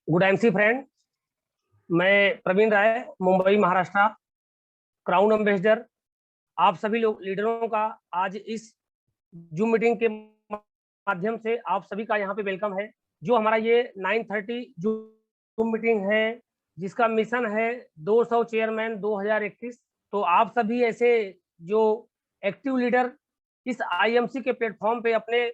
Good MC friend. मैं प्रवीण राय, Mumbai Maharashtra, crown ambassador. आप सभी लोग लीडरों का आज इस जूम मीटिंग के माध्यम से आप सभी का यहाँ पे वेलकम है। जो हमारा ये 9:30 जूम मीटिंग है, जिसका मिशन है 200 चेयरमैन 2021। तो आप सभी ऐसे जो एक्टिव लीडर इस आईएमसी के प्लेटफॉर्म पे अपने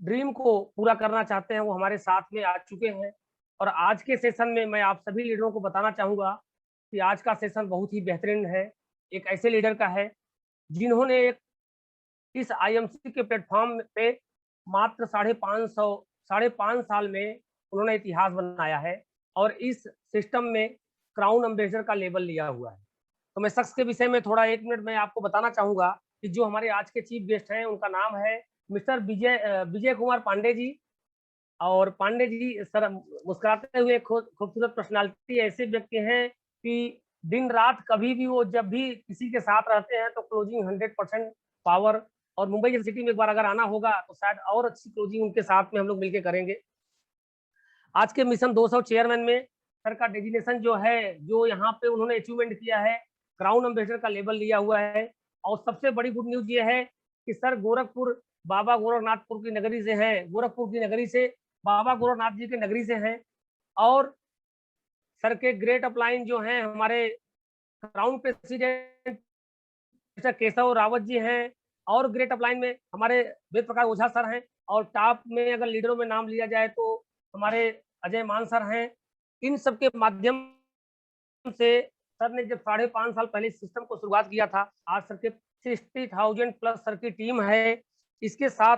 ड्रीम को पूरा करना चाहते हैं, वो हमारे साथ में आ चुके हैं। और आज के सेशन में मैं आप सभी लीडरों को बताना चाहूँगा कि आज का सेशन बहुत ही बेहतरीन है। एक ऐसे लीडर का है जिन्होंने इस आईएमसी के प्लेटफॉर्म पे मात्र 5.5 साल में उन्होंने इतिहास बनाया है और इस सिस्टम में क्राउन एम्बेसडर का लेवल लिया हुआ है। तो मैं शख्स के विषय में थोड़ा 1 मिनट में आपको बताना चाहूँगा कि जो हमारे आज के चीफ गेस्ट हैं उनका नाम है मिस्टर विजय कुमार पांडे जी। और पांडे जी सर मुस्कुराते हुए खूबसूरत पर्सनालिटी, ऐसे व्यक्ति हैं कि दिन रात कभी भी वो जब भी किसी के साथ रहते हैं तो क्लोजिंग 100% पावर। और मुंबई जैसी सिटी में एक बार अगर आना होगा तो शायद और अच्छी क्लोजिंग उनके साथ में हम लोग मिलकर करेंगे। आज के मिशन 200 चेयरमैन में सर का डेजिग्नेशन जो है, जो यहाँ पे उन्होंने अचीवमेंट किया है, क्राउन एम्बेसडर का लेवल लिया हुआ है। और सबसे बड़ी गुड न्यूज ये है कि सर गोरखपुर, बाबा गोरखनाथपुर की नगरी से हैं, गोरखपुर की नगरी से, बाबा गोरखनाथ जी की नगरी से हैं। और सर के ग्रेट अपलाइन जो हैं हमारे crown president mister Keshav Rawat ji हैं। और ग्रेट अपलाइन में हमारे वेद प्रकाश ओझा सर हैं। और टॉप में अगर लीडरों में नाम लिया जाए तो हमारे अजय मान सर हैं। इन सब के माध्यम से सर ने जब 5.5 साल पहले सिस्टम को शुरुआत किया था, आज सर के 60,000 प्लस सर की टीम है। इसके साथ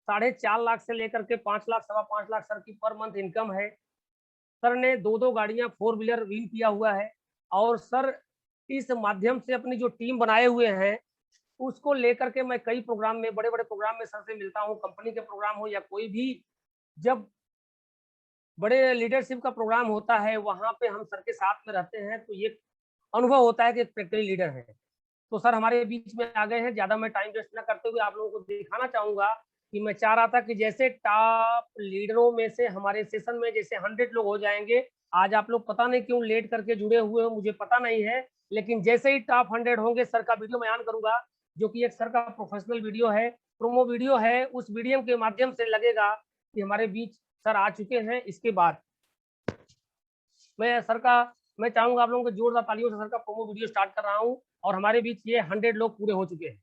4.5 लाख से लेकर के 5 लाख, 5.25 लाख सर की पर मंथ इनकम है। सर ने 2 गाड़ियां 4 व्हीलर विन किया हुआ है। और सर इस माध्यम से अपनी जो टीम बनाए हुए हैं उसको लेकर के मैं कई प्रोग्राम में, बड़े बड़े प्रोग्राम में सर से मिलता हूँ। कंपनी के प्रोग्राम हो या कोई भी, जब बड़े लीडरशिप का प्रोग्राम होता है वहां पे हम सर के साथ में रहते हैं तो ये अनुभव होता है कि एक प्रैक्टिकल लीडर है। तो सर हमारे बीच में आ गए हैं। ज्यादा मैं टाइम वेस्ट ना करते हुए आप लोगों को दिखाना चाहूंगा कि मैं चाह रहा था कि जैसे टॉप लीडरों में से हमारे सेशन में जैसे 100 लोग हो जाएंगे। आज आप लोग पता नहीं क्यों लेट करके जुड़े हुए हो, मुझे पता नहीं है, लेकिन जैसे ही टॉप 100 होंगे सर का वीडियो मैं ऑन करूंगा, जो कि एक सर का प्रोफेशनल वीडियो है, प्रोमो वीडियो है। उस वीडियो के माध्यम से लगेगा कि हमारे बीच सर आ चुके हैं। इसके बाद मैं चाहूंगा आप लोगों को जोरदार तालियों से सर का प्रोमो वीडियो स्टार्ट कर रहा हूं। और हमारे बीच ये 100 लोग पूरे हो चुके हैं।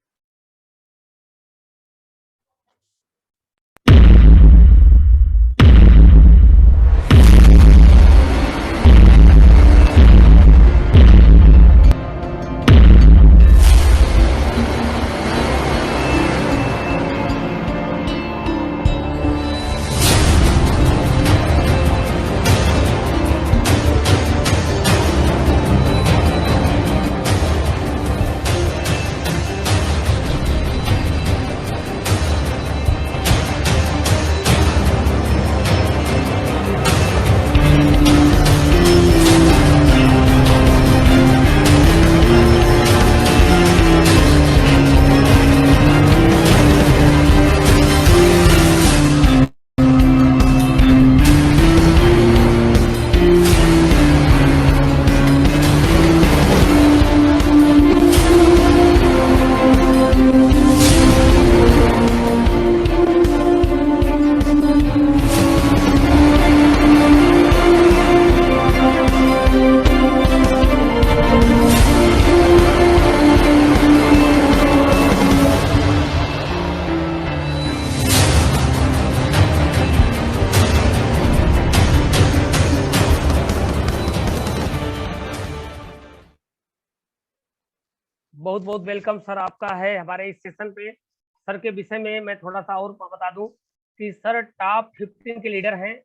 बहुत बहुत वेलकम सर आपका है हमारे इस सेशन पे। सर के विषय में मैं थोड़ा सा और बता दूं कि सर टॉप 15 के लीडर हैं,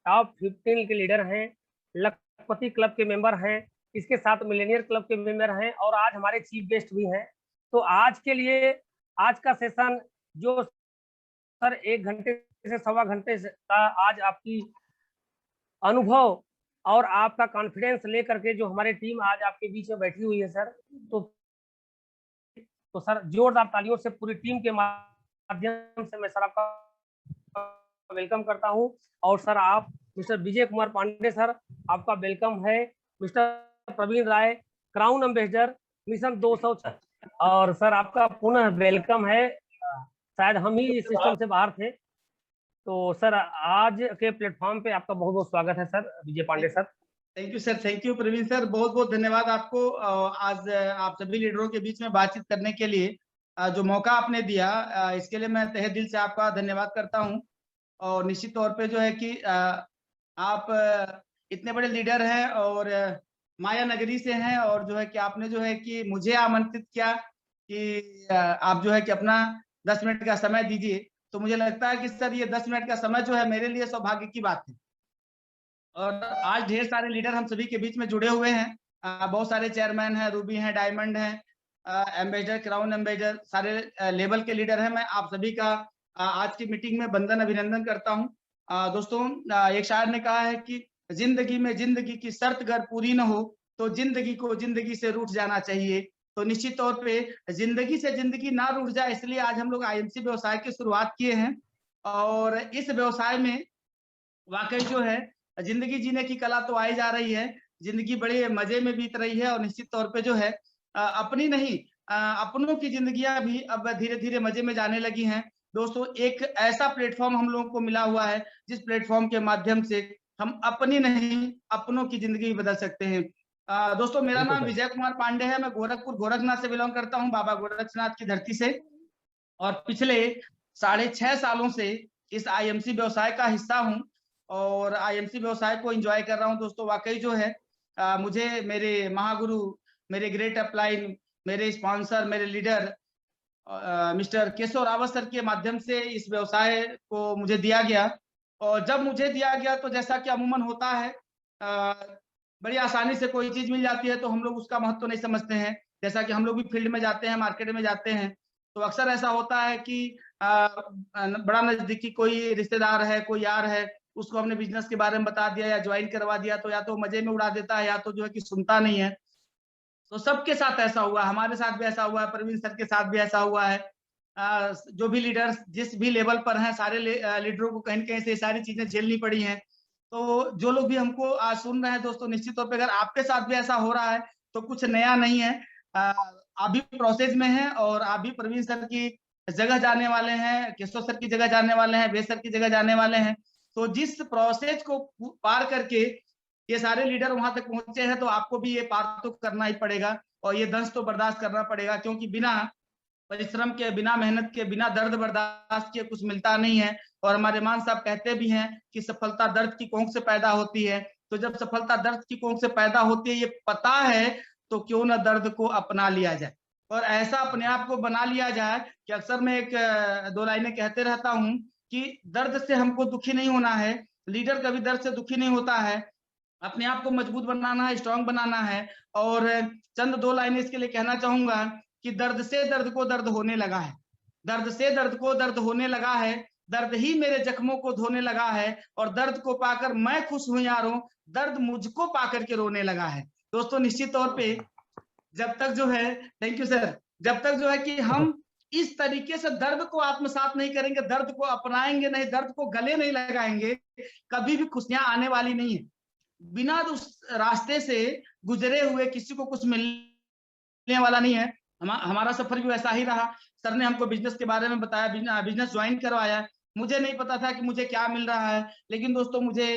टॉप 15 के लीडर हैं, लखपति क्लब के मेंबर हैं, इसके साथ मिलेनियर क्लब के मेंबर हैं और आज हमारे चीफ गेस्ट भी हैं। तो आज के लिए आज का सेशन जो सर 1 घंटे से 1.25 घंटे का आज आपकी अनुभव और आपका कॉन्फिडेंस लेकर के जो हमारी टीम आज आपके बीच में बैठी हुई है सर, तो सर जोरदार तालियों से पूरी टीम के माध्यम से मैं सर आपका वेलकम करता हूं। और सर आप मिस्टर विजय कुमार पांडे सर, आपका वेलकम है। मिस्टर प्रवीण राय, क्राउन एम्बेसडर मिशन 206, और सर आपका पुनः वेलकम है। शायद हम ही सिस्टम से बाहर थे, तो सर आज के प्लेटफॉर्म पे आपका बहुत बहुत स्वागत है sir Vijay Pandey sir. Thank you sir, thank you Praveen sir, बहुत बहुत धन्यवाद आपको आज आप सभी लीडरों के बीच में बातचीत करने के लिए जो मौका आपने दिया, इसके लिए मैं तहे दिल से आपका धन्यवाद करता हूं। और निश्चित तौर पे जो है कि आप इतने बड़े लीडर हैं और माया नगरी से हैं, और जो है कि आपने जो है कि मुझे आमंत्रित किया कि आप जो है कि अपना 10 मिनट का समय दीजिए। तो मुझे लगता है कि सर ये 10 मिनट का समय जो है मेरे लिए सौभाग्य की बात है। और आज ढेर सारे लीडर हम सभी के बीच में जुड़े हुए हैं। बहुत सारे चेयरमैन हैं, रूबी हैं, डायमंड हैं, एम्बेसडर, क्राउन एम्बेसडर, सारे लेवल के लीडर हैं। मैं आप सभी का आज की मीटिंग में बंधन अभिनंदन करता हूं। दोस्तों, एक शायर ने कहा है कि जिंदगी में जिंदगी की शर्त अगर पूरी न हो तो जिंदगी को जिंदगी से रूठ जाना चाहिए। तो निश्चित तौर पे जिंदगी से जिंदगी ना रूठ जाए, इसलिए आज हम लोग आईएमसी व्यवसाय की शुरुआत किए हैं। और इस व्यवसाय में वाकई जो है जिंदगी जीने की कला तो आई जा रही है, जिंदगी बड़े मजे में बीत रही है। और निश्चित तौर पे जो है अपनी नहीं, अपनों की जिंदगियां भी अब धीरे धीरे मजे में जाने लगी हैं। दोस्तों, एक ऐसा प्लेटफॉर्म हम लोगों को मिला हुआ है जिस प्लेटफॉर्म के माध्यम से हम अपनी नहीं अपनों की जिंदगी बदल सकते हैं। दोस्तों, मेरा नाम विजय कुमार पांडे है। मैं गोरखपुर गोरखनाथ से बिलोंग करता हूँ, बाबा गोरखनाथ की धरती से। और पिछले 6.5 सालों से इस आईएमसी व्यवसाय का हिस्सा हूँ और आईएमसी व्यवसाय को एंजॉय कर रहा हूँ। दोस्तों, वाकई जो है मुझे मेरे महागुरु, मेरे ग्रेट अपलाइन, मेरे स्पॉन्सर, मेरे leader mister Keshav Rawat sir के माध्यम से इस व्यवसाय को मुझे दिया गया। और जब मुझे दिया गया तो जैसा कि अमूमन होता है, बड़ी आसानी से कोई चीज मिल जाती है तो हम लोग उसका महत्व नहीं समझते हैं। जैसा कि हम लोग भी फील्ड में जाते हैं, मार्केट में जाते हैं, तो अक्सर ऐसा होता है कि बड़ा नजदीकी कोई रिश्तेदार है, कोई यार है, उसको हमने बिजनेस के बारे में बता दिया या ज्वाइन करवा दिया, तो या तो मजे में उड़ा देता है या तो जो है कि सुनता नहीं है। तो सबके साथ ऐसा हुआ, हमारे साथ भी ऐसा हुआ है, प्रवीण सर के साथ भी ऐसा हुआ है। जो भी लीडर्स जिस भी लेवल पर हैं, सारे लीडरों को कहीं न कहीं से सारी चीजें झेलनी पड़ी हैं। तो जो लोग भी हमको आज सुन रहे हैं दोस्तों, निश्चित तौर पे अगर आपके साथ भी ऐसा हो रहा है तो कुछ नया नहीं है। आप भी प्रोसेस में हैं और आप भी प्रवीण सर की जगह जाने वाले हैं, केशव सर की जगह जाने वाले हैं, वेद सर की जगह जाने वाले हैं। तो जिस प्रोसेस को पार करके ये सारे लीडर वहां तक पहुंचे हैं, तो आपको भी ये पार तो करना ही पड़ेगा और ये दंश तो बर्दाश्त करना पड़ेगा, क्योंकि बिना परिश्रम के, बिना मेहनत के, बिना दर्द बर्दाश्त के कुछ मिलता नहीं है। और हमारे मान साहब कहते भी हैं कि सफलता दर्द की कोख से पैदा होती है। तो जब सफलता दर्द की कोख से पैदा होती है, ये पता है, तो क्यों ना दर्द को अपना लिया जाए और ऐसा अपने आप को बना लिया जाए कि अक्सर मैं एक 2 लाइनें कहते रहता हूं कि दर्द से हमको दुखी नहीं होना है, लीडर कभी दर्द से दुखी नहीं होता है, अपने आप को मजबूत बनाना है, स्ट्रांग बनाना है। और चंद 2 लाइनें इसके लिए कहना चाहूंगा कि दर्द से दर्द को दर्द होने लगा है, दर्द से दर्द को दर्द होने लगा है, दर्द ही मेरे जख्मों को धोने लगा है, और दर्द को पाकर मैं खुश हूं यारों, दर्द मुझको पाकर के रोने लगा है। दोस्तों, निश्चित तौर पे जब तक जो है, थैंक यू सर, जब तक जो है कि हम इस तरीके से दर्द को आत्मसात नहीं करेंगे, दर्द को अपनाएंगे नहीं, दर्द को गले नहीं लगाएंगे, कभी भी खुशियां आने वाली नहीं है। बिना उस रास्ते से गुजरे हुए किसी को कुछ मिलने वाला नहीं है। हमारा सफर भी वैसा ही रहा। सर ने हमको बिजनेस के बारे में बताया, बिजनेस ज्वाइन करवाया, मुझे नहीं पता था कि मुझे क्या मिल रहा है। लेकिन दोस्तों, मुझे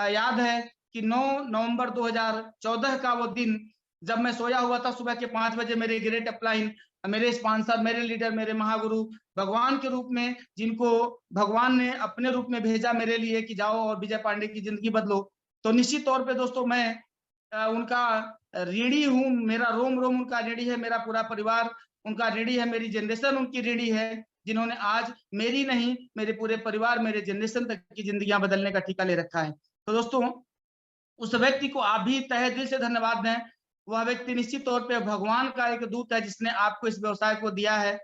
याद है कि 9 नवंबर 2014 का वो दिन, जब मैं सोया हुआ था सुबह के 5 बजे, मेरे ग्रेट अपलाइन, मेरे स्पॉन्सर, मेरे लीडर, मेरे महागुरु, भगवान के रूप में, जिनको भगवान ने अपने रूप में भेजा मेरे लिए कि जाओ और विजय पांडे की जिंदगी बदलो। तो निश्चित तौर पे दोस्तों, मैं उनका ऋणी हूँ, मेरा रोम रोम उनका ऋणी है, मेरा पूरा परिवार उनका ऋणी है, मेरी जनरेशन उनकी ऋणी है, जिन्होंने आज मेरी नहीं, मेरे पूरे परिवार, मेरे जनरेशन तक की जिंदगियां बदलने का ठेका ले रखा है। तो दोस्तों, उस व्यक्ति को आप भी तहे दिल से धन्यवाद दें। वह व्यक्ति निश्चित तौर पे भगवान का एक दूत है, जिसने आपको इस व्यवसाय को दिया है,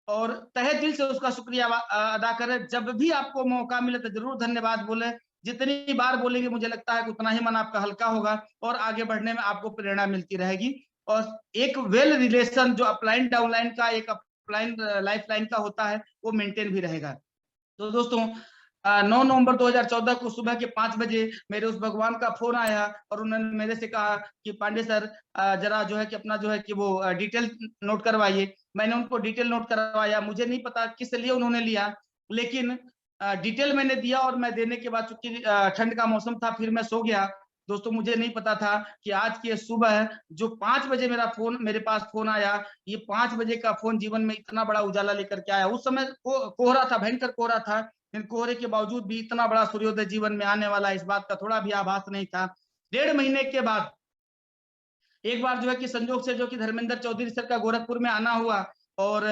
और तहे दिल से उसका शुक्रिया अदा करें। जब भी आपको मौका मिले तो जरूर धन्यवाद बोले। जितनी बार बोलेंगे मुझे लगता है कि उतना ही मन आपका हल्का होगा और आगे बढ़ने में आपको प्रेरणा मिलती रहेगी। और एक वेल रिलेशन जो अपलाइन डाउनलाइन का, एक अपलाइन लाइफ लाइन का होता है, वो मेंटेन भी रहेगा। तो दोस्तों, 9 नवंबर 2014 को सुबह के 5 बजे मेरे उस भगवान का फोन आया और उन्होंने मेरे से कहा कि पांडे सर जरा जो है कि अपना जो है कि वो डिटेल नोट करवाइए। मैंने उनको डिटेल नोट करवाया। मुझे नहीं पता किस लिए उन्होंने लिया, लेकिन डिटेल मैंने दिया और मैं देने के बाद चूंकि ठंड का मौसम था, फिर मैं सो गया। दोस्तों मुझे नहीं पता था कि आज की सुबह जो 5 बजे मेरे पास फोन आया, ये 5 बजे का फोन जीवन में इतना बड़ा उजाला लेकर के आया। उस समय कोहरा था, भयंकर कोहरा था, लेकिन कोहरे के बावजूद भी इतना बड़ा सूर्योदय जीवन में आने वाला, इस बात का थोड़ा भी आभास नहीं था। 1.5 महीने के बाद एक बार जो है कि संजोग से जो कि धर्मेंद्र चौधरी सर का गोरखपुर में आना हुआ और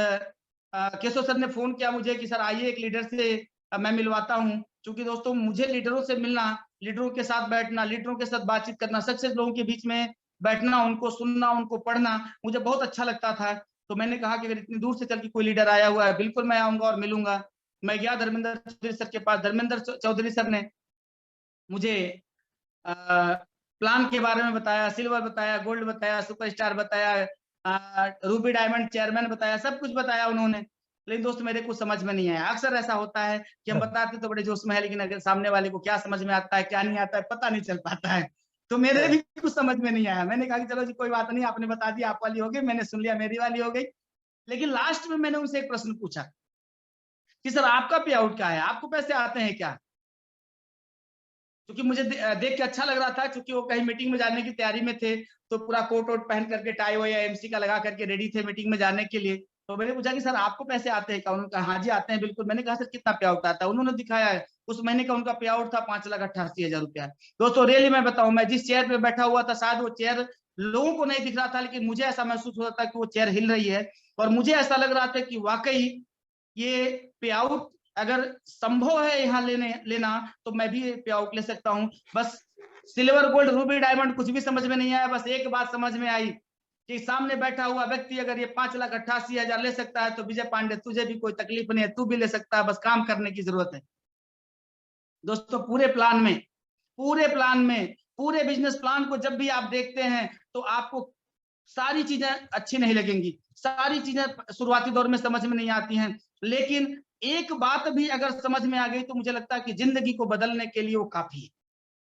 केशव सर ने फोन किया मुझे कि सर आइए एक लीडर से मैं मिलवाता हूँ। क्योंकि दोस्तों मुझे लीडरों से मिलना, लीडरों के साथ बैठना, लीडरों के साथ बातचीत करना, सक्सेस लोगों के बीच में बैठना, उनको सुनना, उनको पढ़ना मुझे बहुत अच्छा लगता था। तो मैंने कहा कि अगर इतनी दूर से चल के कोई लीडर आया हुआ है, बिल्कुल मैं आऊंगा और मिलूंगा। मैं गया धर्मेंद्र चौधरी सर के पास। धर्मेंद्र चौधरी सर ने मुझे प्लान के बारे में बताया, सिल्वर बताया, गोल्ड बताया, सुपरस्टार बताया, रूबी डायमंड चेयरमैन बताया, सब कुछ बताया उन्होंने। लेकिन दोस्त मेरे कुछ समझ में नहीं आया। अक्सर ऐसा होता है कि हम बताते तो बड़े जोश में है, लेकिन अगर सामने वाले को क्या समझ में आता है क्या नहीं आता है पता नहीं चल पाता है। तो मेरे भी कुछ समझ में नहीं आया। मैंने कहा कि चलो जी कोई बात नहीं, आपने बता दिया, आप वाली हो गई, मैंने सुन लिया, मेरी वाली हो गई। लेकिन लास्ट में मैंने उनसे एक प्रश्न पूछा कि सर आपका पे आउट क्या है, आपको पैसे आते हैं क्या? क्योंकि मुझे देख के अच्छा लग रहा था, क्योंकि वो कहीं मीटिंग में जाने की तैयारी में थे, तो पूरा कोट वोट पहन करके, टाई वाई या एमसी का लगा करके रेडी थे मीटिंग में जाने के लिए। तो मैंने पूछा कि सर आपको पैसे आते हैं क्या? उन्होंने कहा हाँ जी आते हैं बिल्कुल। मैंने कहा सर कितना पे आउट आता है? उन्होंने दिखाया है, उस महीने का उनका पे आउट था 5,88,000 रुपया। दोस्तों रियली मैं बताऊं, मैं जिस चेयर पे बैठा हुआ था, शायद वो चेयर लोगों को नहीं दिख रहा था, लेकिन मुझे ऐसा महसूस होता था कि वो चेयर हिल रही है। और मुझे ऐसा लग रहा था कि वाकई ये पे आउट अगर संभव है यहाँ लेना तो मैं भी पे आउट ले सकता हूँ। बस सिल्वर गोल्ड रूबी डायमंड कुछ भी समझ में नहीं आया। बस एक बात समझ में आई कि सामने बैठा हुआ व्यक्ति अगर ये 5,88,000 ले सकता है तो विजय पांडे तुझे भी कोई तकलीफ नहीं है, तू भी ले सकता है, बस काम करने की जरूरत है। दोस्तों पूरे बिजनेस प्लान को जब भी आप देखते हैं तो आपको सारी चीजें अच्छी नहीं लगेंगी, सारी चीजें शुरुआती दौर में समझ में नहीं आती हैं, लेकिन एक बात भी अगर समझ में आ गई तो मुझे लगता है कि जिंदगी को बदलने के लिए वो काफी है।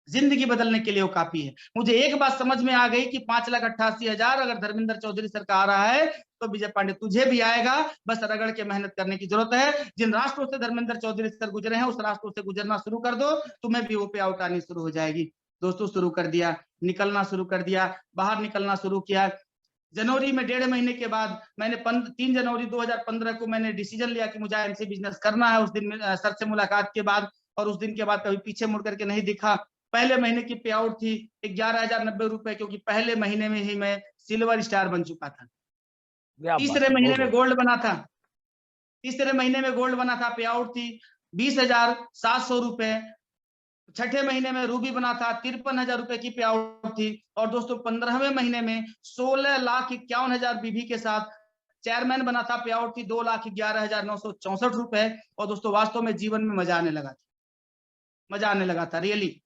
जिंदगी बदलने के लिए वो काफी है। मुझे एक बात समझ में आ गई कि 5,88,000 अगर धर्मेंद्र चौधरी सर का आ रहा है तो विजय पांडे तुझे भी आएगा। बस रगड़ के मेहनत करने की जरूरत है। जिन राष्ट्रों से धर्मेंद्र चौधरी सर गुजरे हैं उस राष्ट्रों से गुजरना शुरू कर दो, तुम्हें भी वो पे आउट आनी शुरू हो जाएगी। दोस्तों शुरू कर दिया, निकलना शुरू कर दिया, बाहर निकलना शुरू किया। जनवरी में 1.5 महीने के बाद मैंने 3 जनवरी 2015 को मैंने डिसीजन लिया कि मुझे एमसी बिजनेस करना है। उस दिन सर से मुलाकात के बाद और उस दिन के बाद कभी पीछे मुड़ करके नहीं दिखा। पहले महीने की पे आउट थी 11,090 रुपए, क्योंकि पहले महीने में ही मैं सिल्वर स्टार बन चुका था। तीसरे महीने में गोल्ड बना था, तीसरे महीने में गोल्ड बना था, पे आउट थी 20,700 रुपए। छठे महीने में रूबी बना था, 53,000 रुपए की पे आउट थी। और दोस्तों 15वें महीने में 16,51,000 बीबी के साथ चेयरमैन बना था, पे आउट थी 2,11,964 रुपए। और दोस्तों वास्तव में जीवन में मजा आने लगा था, मजा आने लगा था रियली।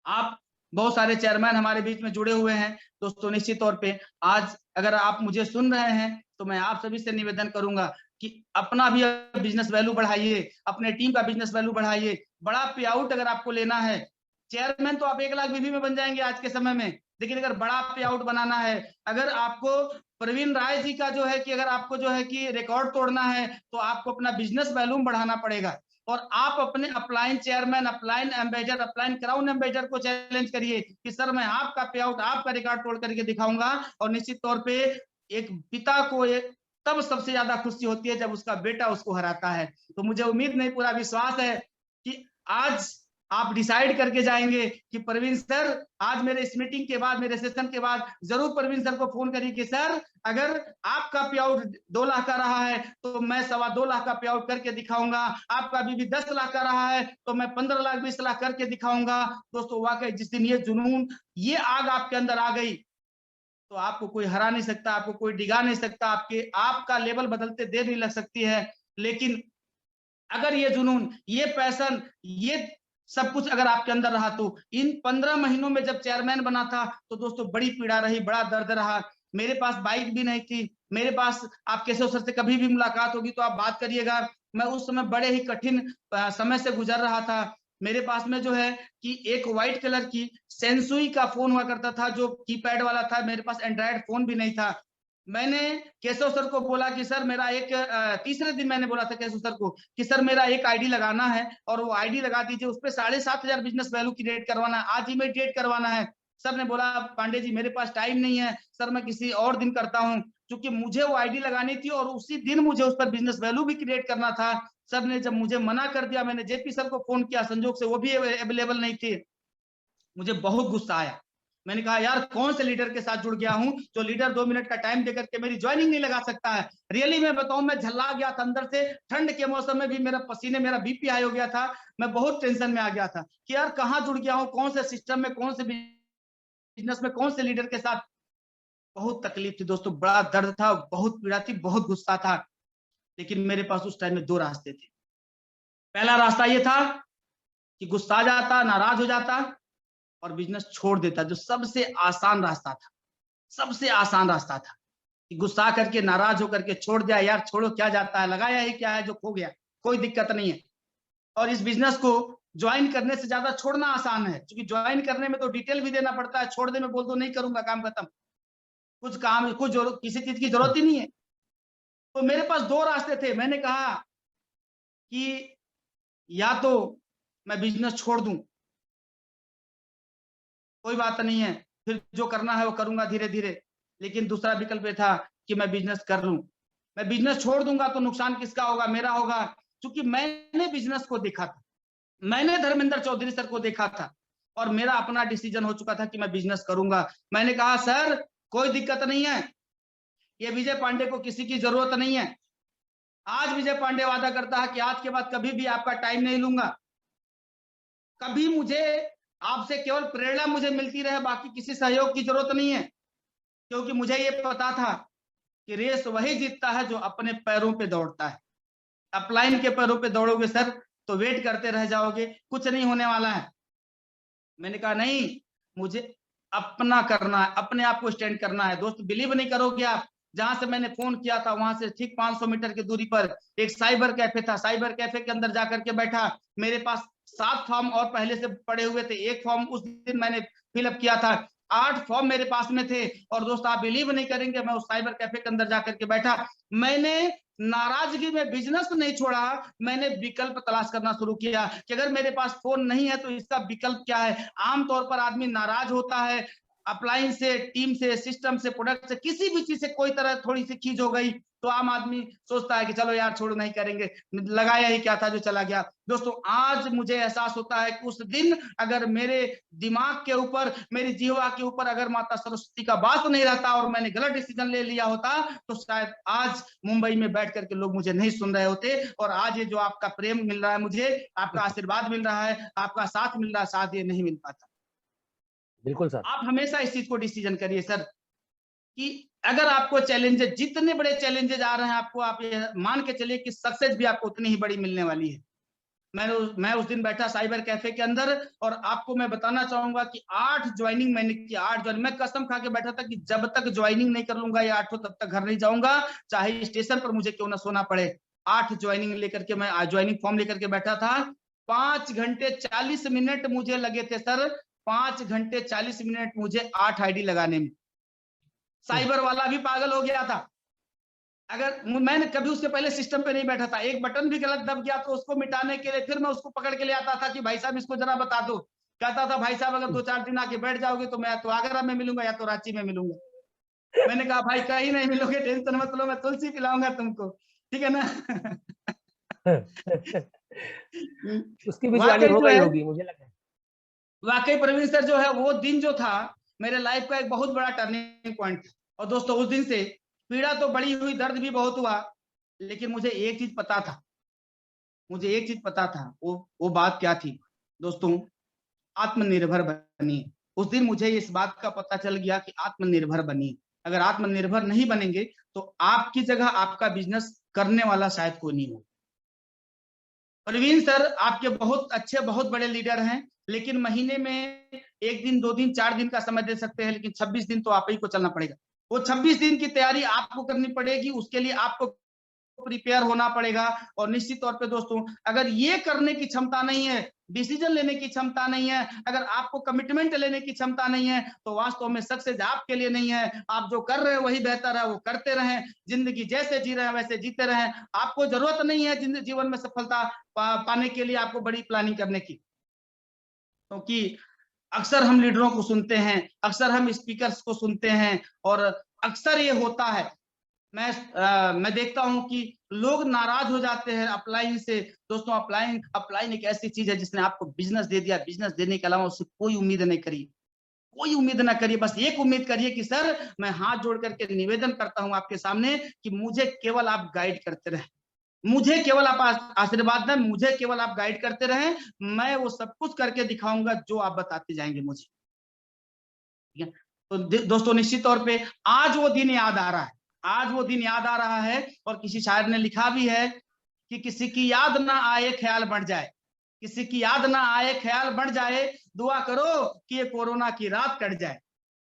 आप बहुत सारे चेयरमैन हमारे बीच में जुड़े हुए हैं दोस्तों। निश्चित तौर पे आज अगर आप मुझे सुन रहे हैं तो मैं आप सभी से निवेदन करूंगा कि अपना भी बिजनेस वैल्यू बढ़ाइए, अपने टीम का बिजनेस वैल्यू बढ़ाइए। बड़ा पे आउट अगर आपको लेना है, चेयरमैन तो आप 1 लाख बीबी में बन जाएंगे आज के समय में, लेकिन अगर बड़ा पे आउट बनाना है, अगर आपको प्रवीण राय जी का जो है कि अगर आपको जो है कि रिकॉर्ड तोड़ना है तो आपको अपना बिजनेस वैल्यूम बढ़ाना पड़ेगा। और आप अपने upline chairman, upline ambassador, upline crown ambassador को चैलेंज करिए कि सर मैं आपका पे आउट, आपका रिकॉर्ड तोड़ करके दिखाऊंगा। और निश्चित तौर पे एक पिता को तब सबसे ज्यादा खुशी होती है जब उसका बेटा उसको हराता है। तो मुझे उम्मीद नहीं, पूरा विश्वास है कि आज आप डिसाइड करके जाएंगे कि प्रवीण सर आज मेरे इस मीटिंग के बाद, मेरे सेशन के बाद जरूर प्रवीण सर को फोन करिए कि सर अगर आपका पे आउट 2 लाख का रहा है तो मैं 2.25 लाख का पे आउट करके दिखाऊंगा। आपका बीबी 10 लाख का रहा है तो मैं 15 लाख 20 लाख करके दिखाऊंगा। दोस्तों वाकई जिस दिन ये जुनून, ये आग आपके अंदर आ गई तो आपको कोई हरा नहीं सकता, आपको कोई डिगा नहीं सकता, आपका लेवल बदलते देर नहीं लग सकती है। लेकिन अगर ये जुनून, ये पैशन, ये सब कुछ अगर आपके अंदर रहा तो इन 15 महीनों में जब चेयरमैन बना था तो दोस्तों बड़ी पीड़ा रही, बड़ा दर्द रहा। मेरे पास बाइक भी नहीं थी, मेरे पास, आप केशव सर से कभी भी मुलाकात होगी तो आप बात करिएगा, मैं उस समय बड़े ही कठिन समय से गुजर रहा था। मेरे पास में जो है कि एक व्हाइट कलर की सेंसुई का फोन हुआ करता था जो कीपैड वाला था, मेरे पास एंड्रॉयड फोन भी नहीं था। मैंने केशव सर को बोला कि सर मेरा एक तीसरे दिन मैंने बोला था केशव सर को कि सर मेरा एक आईडी लगाना है और वो आईडी लगा दीजिए, उस पर 7,500 बिजनेस वैल्यू क्रिएट करवाना है, आज इमीडिएट करवाना है। सर ने बोला पांडे जी मेरे पास टाइम नहीं है सर, मैं किसी और दिन करता हूँ, क्योंकि मुझे वो आईडी लगानी थी और उसी दिन मुझे उस पर बिजनेस वैल्यू भी क्रिएट करना था। सर ने जब मुझे मना कर दिया, मैंने जेपी सर को फोन किया, संजोग से वो भी अवेलेबल नहीं थे, मुझे बहुत गुस्सा आया। मैंने कहा यार कौन से लीडर के साथ जुड़ गया हूं जो लीडर 2 मिनट का टाइम देकर के मेरी ज्वाइनिंग नहीं लगा सकता है। रियली मैं बताऊं, मैं झल्ला गया था अंदर से, ठंड के मौसम में भी मेरा पसीने, मेरा बीपी हाई हो गया था, मैं बहुत टेंशन में आ गया था कि यार कहाँ जुड़ गया हूँ, कौन से सिस्टम में, कौन से बिजनेस में, कौन से लीडर के साथ। बहुत तकलीफ थी दोस्तों, बड़ा दर्द था, बहुत पीड़ा थी, बहुत गुस्सा था। लेकिन मेरे पास उस टाइम में 2 रास्ते थे। पहला रास्ता ये था कि गुस्सा जाता, नाराज हो जाता और बिजनेस छोड़ देता, जो सबसे आसान रास्ता था, सबसे आसान रास्ता था कि गुस्सा करके, नाराज होकर के छोड़ दिया, यार छोड़ो क्या जाता है, लगाया ही क्या है जो खो गया, कोई दिक्कत नहीं है। और इस बिजनेस को ज्वाइन करने से ज्यादा छोड़ना आसान है, क्योंकि ज्वाइन करने में तो डिटेल भी देना पड़ता है, छोड़ने में बोल दो नहीं करूंगा, काम खत्म, कुछ काम, कुछ किसी चीज की जरूरत ही नहीं है। तो मेरे पास 2 रास्ते थे। मैंने कहा कि या तो मैं बिजनेस छोड़ दूं, कोई बात नहीं है, फिर जो करना है वो करूंगा धीरे धीरे, लेकिन दूसरा विकल्प ये था कि मैं बिजनेस कर लूं। मैं बिजनेस छोड़ दूंगा तो नुकसान किसका होगा, मेरा होगा, क्योंकि मैंने बिजनेस को देखा था, मैंने धर्मेंद्र चौधरी सर को देखा था और मेरा अपना डिसीजन हो चुका था कि मैं बिजनेस करूंगा। मैंने कहा सर कोई दिक्कत नहीं है, ये विजय पांडे को किसी की जरूरत नहीं है। आज विजय पांडे वादा करता है कि आज के बाद कभी भी आपका टाइम नहीं लूंगा, कभी मुझे आपसे केवल प्रेरणा मुझे मिलती रहे, बाकी किसी सहयोग की जरूरत नहीं है, क्योंकि मुझे ये पता था कि रेस वही जीतता है जो अपने पैरों पे दौड़ता है। अपलाइन के पैरों पे दौड़ोगे सर तो वेट करते रह जाओगे, कुछ नहीं होने वाला है। मैंने कहा नहीं, मुझे अपना करना है, अपने आप को स्टैंड करना है। दोस्त बिलीव नहीं करोगे आप, जहां से मैंने फोन किया था वहां से ठीक 500 मीटर की दूरी पर एक साइबर कैफे था, साइबर कैफे के अंदर जाकर के बैठा, मेरे पास 7 फॉर्म और पहले से पड़े हुए थे, एक फॉर्म उस दिन मैंने फिलअप किया था, 8 फॉर्म मेरे पास में थे। और दोस्त आप बिलीव नहीं करेंगे, मैं उस साइबर कैफे के अंदर जाकर के बैठा, मैंने नाराजगी में बिजनेस नहीं छोड़ा, मैंने विकल्प तलाश करना शुरू किया कि अगर मेरे पास फोन नहीं है तो इसका विकल्प क्या है। आमतौर पर आदमी नाराज होता है, अप्लायंस से, टीम से, सिस्टम से, प्रोडक्ट से, किसी भी चीज से कोई तरह थोड़ी सी खींच हो गई तो आम आदमी सोचता है कि चलो यार छोड़ो नहीं करेंगे, लगाया ही क्या था जो चला गया। दोस्तों आज मुझे एहसास होता है कि उस दिन अगर मेरे दिमाग के ऊपर, मेरी जीवा के ऊपर अगर माता सरस्वती का वास नहीं रहता और मैंने गलत डिसीजन ले लिया होता तो शायद आज मुंबई में बैठ करके लोग मुझे नहीं सुन रहे होते। और आज ये जो आपका प्रेम मिल रहा है, मुझे आपका आशीर्वाद मिल रहा है, आपका साथ मिल रहा है, साथ ये नहीं मिल पाता। बिल्कुल सर। आप हमेशा इस चीज को डिसीजन करिए सर कि अगर आपको चैलेंजेस, जितने बड़े चैलेंजेस आ रहे हैं आपको, आप ये मान के चलिए कि सक्सेस भी आपको उतनी ही बड़ी मिलने वाली है। मैं उस दिन बैठा साइबर कैफे के अंदर और आपको मैं बताना चाहूंगा कि 8 ज्वाइनिंग मैंने की, 8 ज्वाइनिंग, मैं कसम खा के बैठा था कि जब तक ज्वाइनिंग नहीं कर लूंगा ये 8 तब तक घर नहीं जाऊंगा, चाहे स्टेशन पर मुझे क्यों ना सोना पड़े। 8 ज्वाइनिंग लेकर के मैं ज्वाइनिंग फॉर्म लेकर के बैठा था। 5 घंटे 40 मिनट मुझे लगे थे सर, 5 घंटे 40 मिनट मुझे 8 आईडी लगाने में। साइबर वाला भी पागल हो गया था, अगर मैंने कभी उसके पहले सिस्टम पे नहीं बैठा था, एक बटन भी गलत दब गया तो उसको मिटाने के लिए फिर मैं उसको पकड़ के ले आता था कि भाई साहब इसको जरा बता दो। कहता था भाई साहब अगर 2-4 दिन आके बैठ जाओगे तो मैं तो आगरा में मिलूंगा या तो रांची में मिलूंगा। मैंने कहा भाई कहीं नहीं मिलोगे, टेंशन मत लो, मैं तुलसी पिलाऊंगा तुमको, ठीक है ना। उसकी भी ज्वाइनिंग वाकई हो जो गई है, होगी मुझे लग रहा है। वाकई प्रवीण सर जो है वो दिन जो था मेरे लाइफ का एक बहुत बड़ा टर्निंग पॉइंट था। और दोस्तों उस दिन से पीड़ा तो बड़ी हुई, दर्द भी बहुत हुआ, लेकिन मुझे एक चीज पता था, मुझे एक चीज पता था, वो बात क्या थी दोस्तों, आत्मनिर्भर बनिए। उस दिन मुझे इस बात का पता चल गया कि आत्मनिर्भर बनिए। अगर आत्मनिर्भर नहीं बनेंगे तो आपकी जगह आपका बिजनेस करने वाला शायद कोई नहीं हो। प्रवीण सर आपके बहुत अच्छे, बहुत बड़े लीडर हैं, लेकिन महीने में 1 दिन, 2 दिन, 4 दिन का समय दे सकते हैं, लेकिन 26 दिन तो आप ही को चलना पड़ेगा। वो 26 दिन की तैयारी आपको करनी पड़ेगी, उसके लिए आपको प्रिपेयर होना पड़ेगा। और निश्चित तौर पे दोस्तों, अगर ये करने की क्षमता नहीं है, डिसीजन लेने की क्षमता नहीं है, अगर आपको कमिटमेंट लेने की क्षमता नहीं है, तो वास्तव में सक्सेस आपके लिए नहीं है। आप जो कर रहे हैं वही बेहतर है, वो करते रहें। जिंदगी जैसे जी रहे हैं वैसे जीते रहें। आपको जरूरत नहीं है जीवन में सफलता पाने के लिए आपको बड़ी प्लानिंग करने की। क्योंकि अक्सर हम लीडरों को सुनते हैं, अक्सर हम स्पीकर्स को सुनते हैं, और अक्सर ये होता है, मैं देखता हूं कि लोग नाराज हो जाते हैं अपलाइन से। दोस्तों, अपलाइन एक ऐसी चीज है जिसने आपको बिजनेस दे दिया। बिजनेस देने के अलावा उससे कोई उम्मीद नहीं करिए, कोई उम्मीद ना करिए। बस एक उम्मीद करिए कि सर, मैं हाथ जोड़ करके निवेदन करता हूं आपके सामने कि मुझे केवल आप गाइड करते रहे, मुझे केवल आप आशीर्वाद दें, मुझे केवल आप गाइड करते रहें। मैं वो सब कुछ करके दिखाऊंगा जो आप बताते जाएंगे मुझे। ठीक है? तो दोस्तों, निश्चित तौर पे आज वो दिन याद आ रहा है, आज वो दिन याद आ रहा है। और किसी शायर ने लिखा भी है कि किसी की याद ना आए ख्याल बढ़ जाए, किसी की याद ना आए ख्याल बढ़ जाए, दुआ करो कि ये कोरोना की रात कट जाए।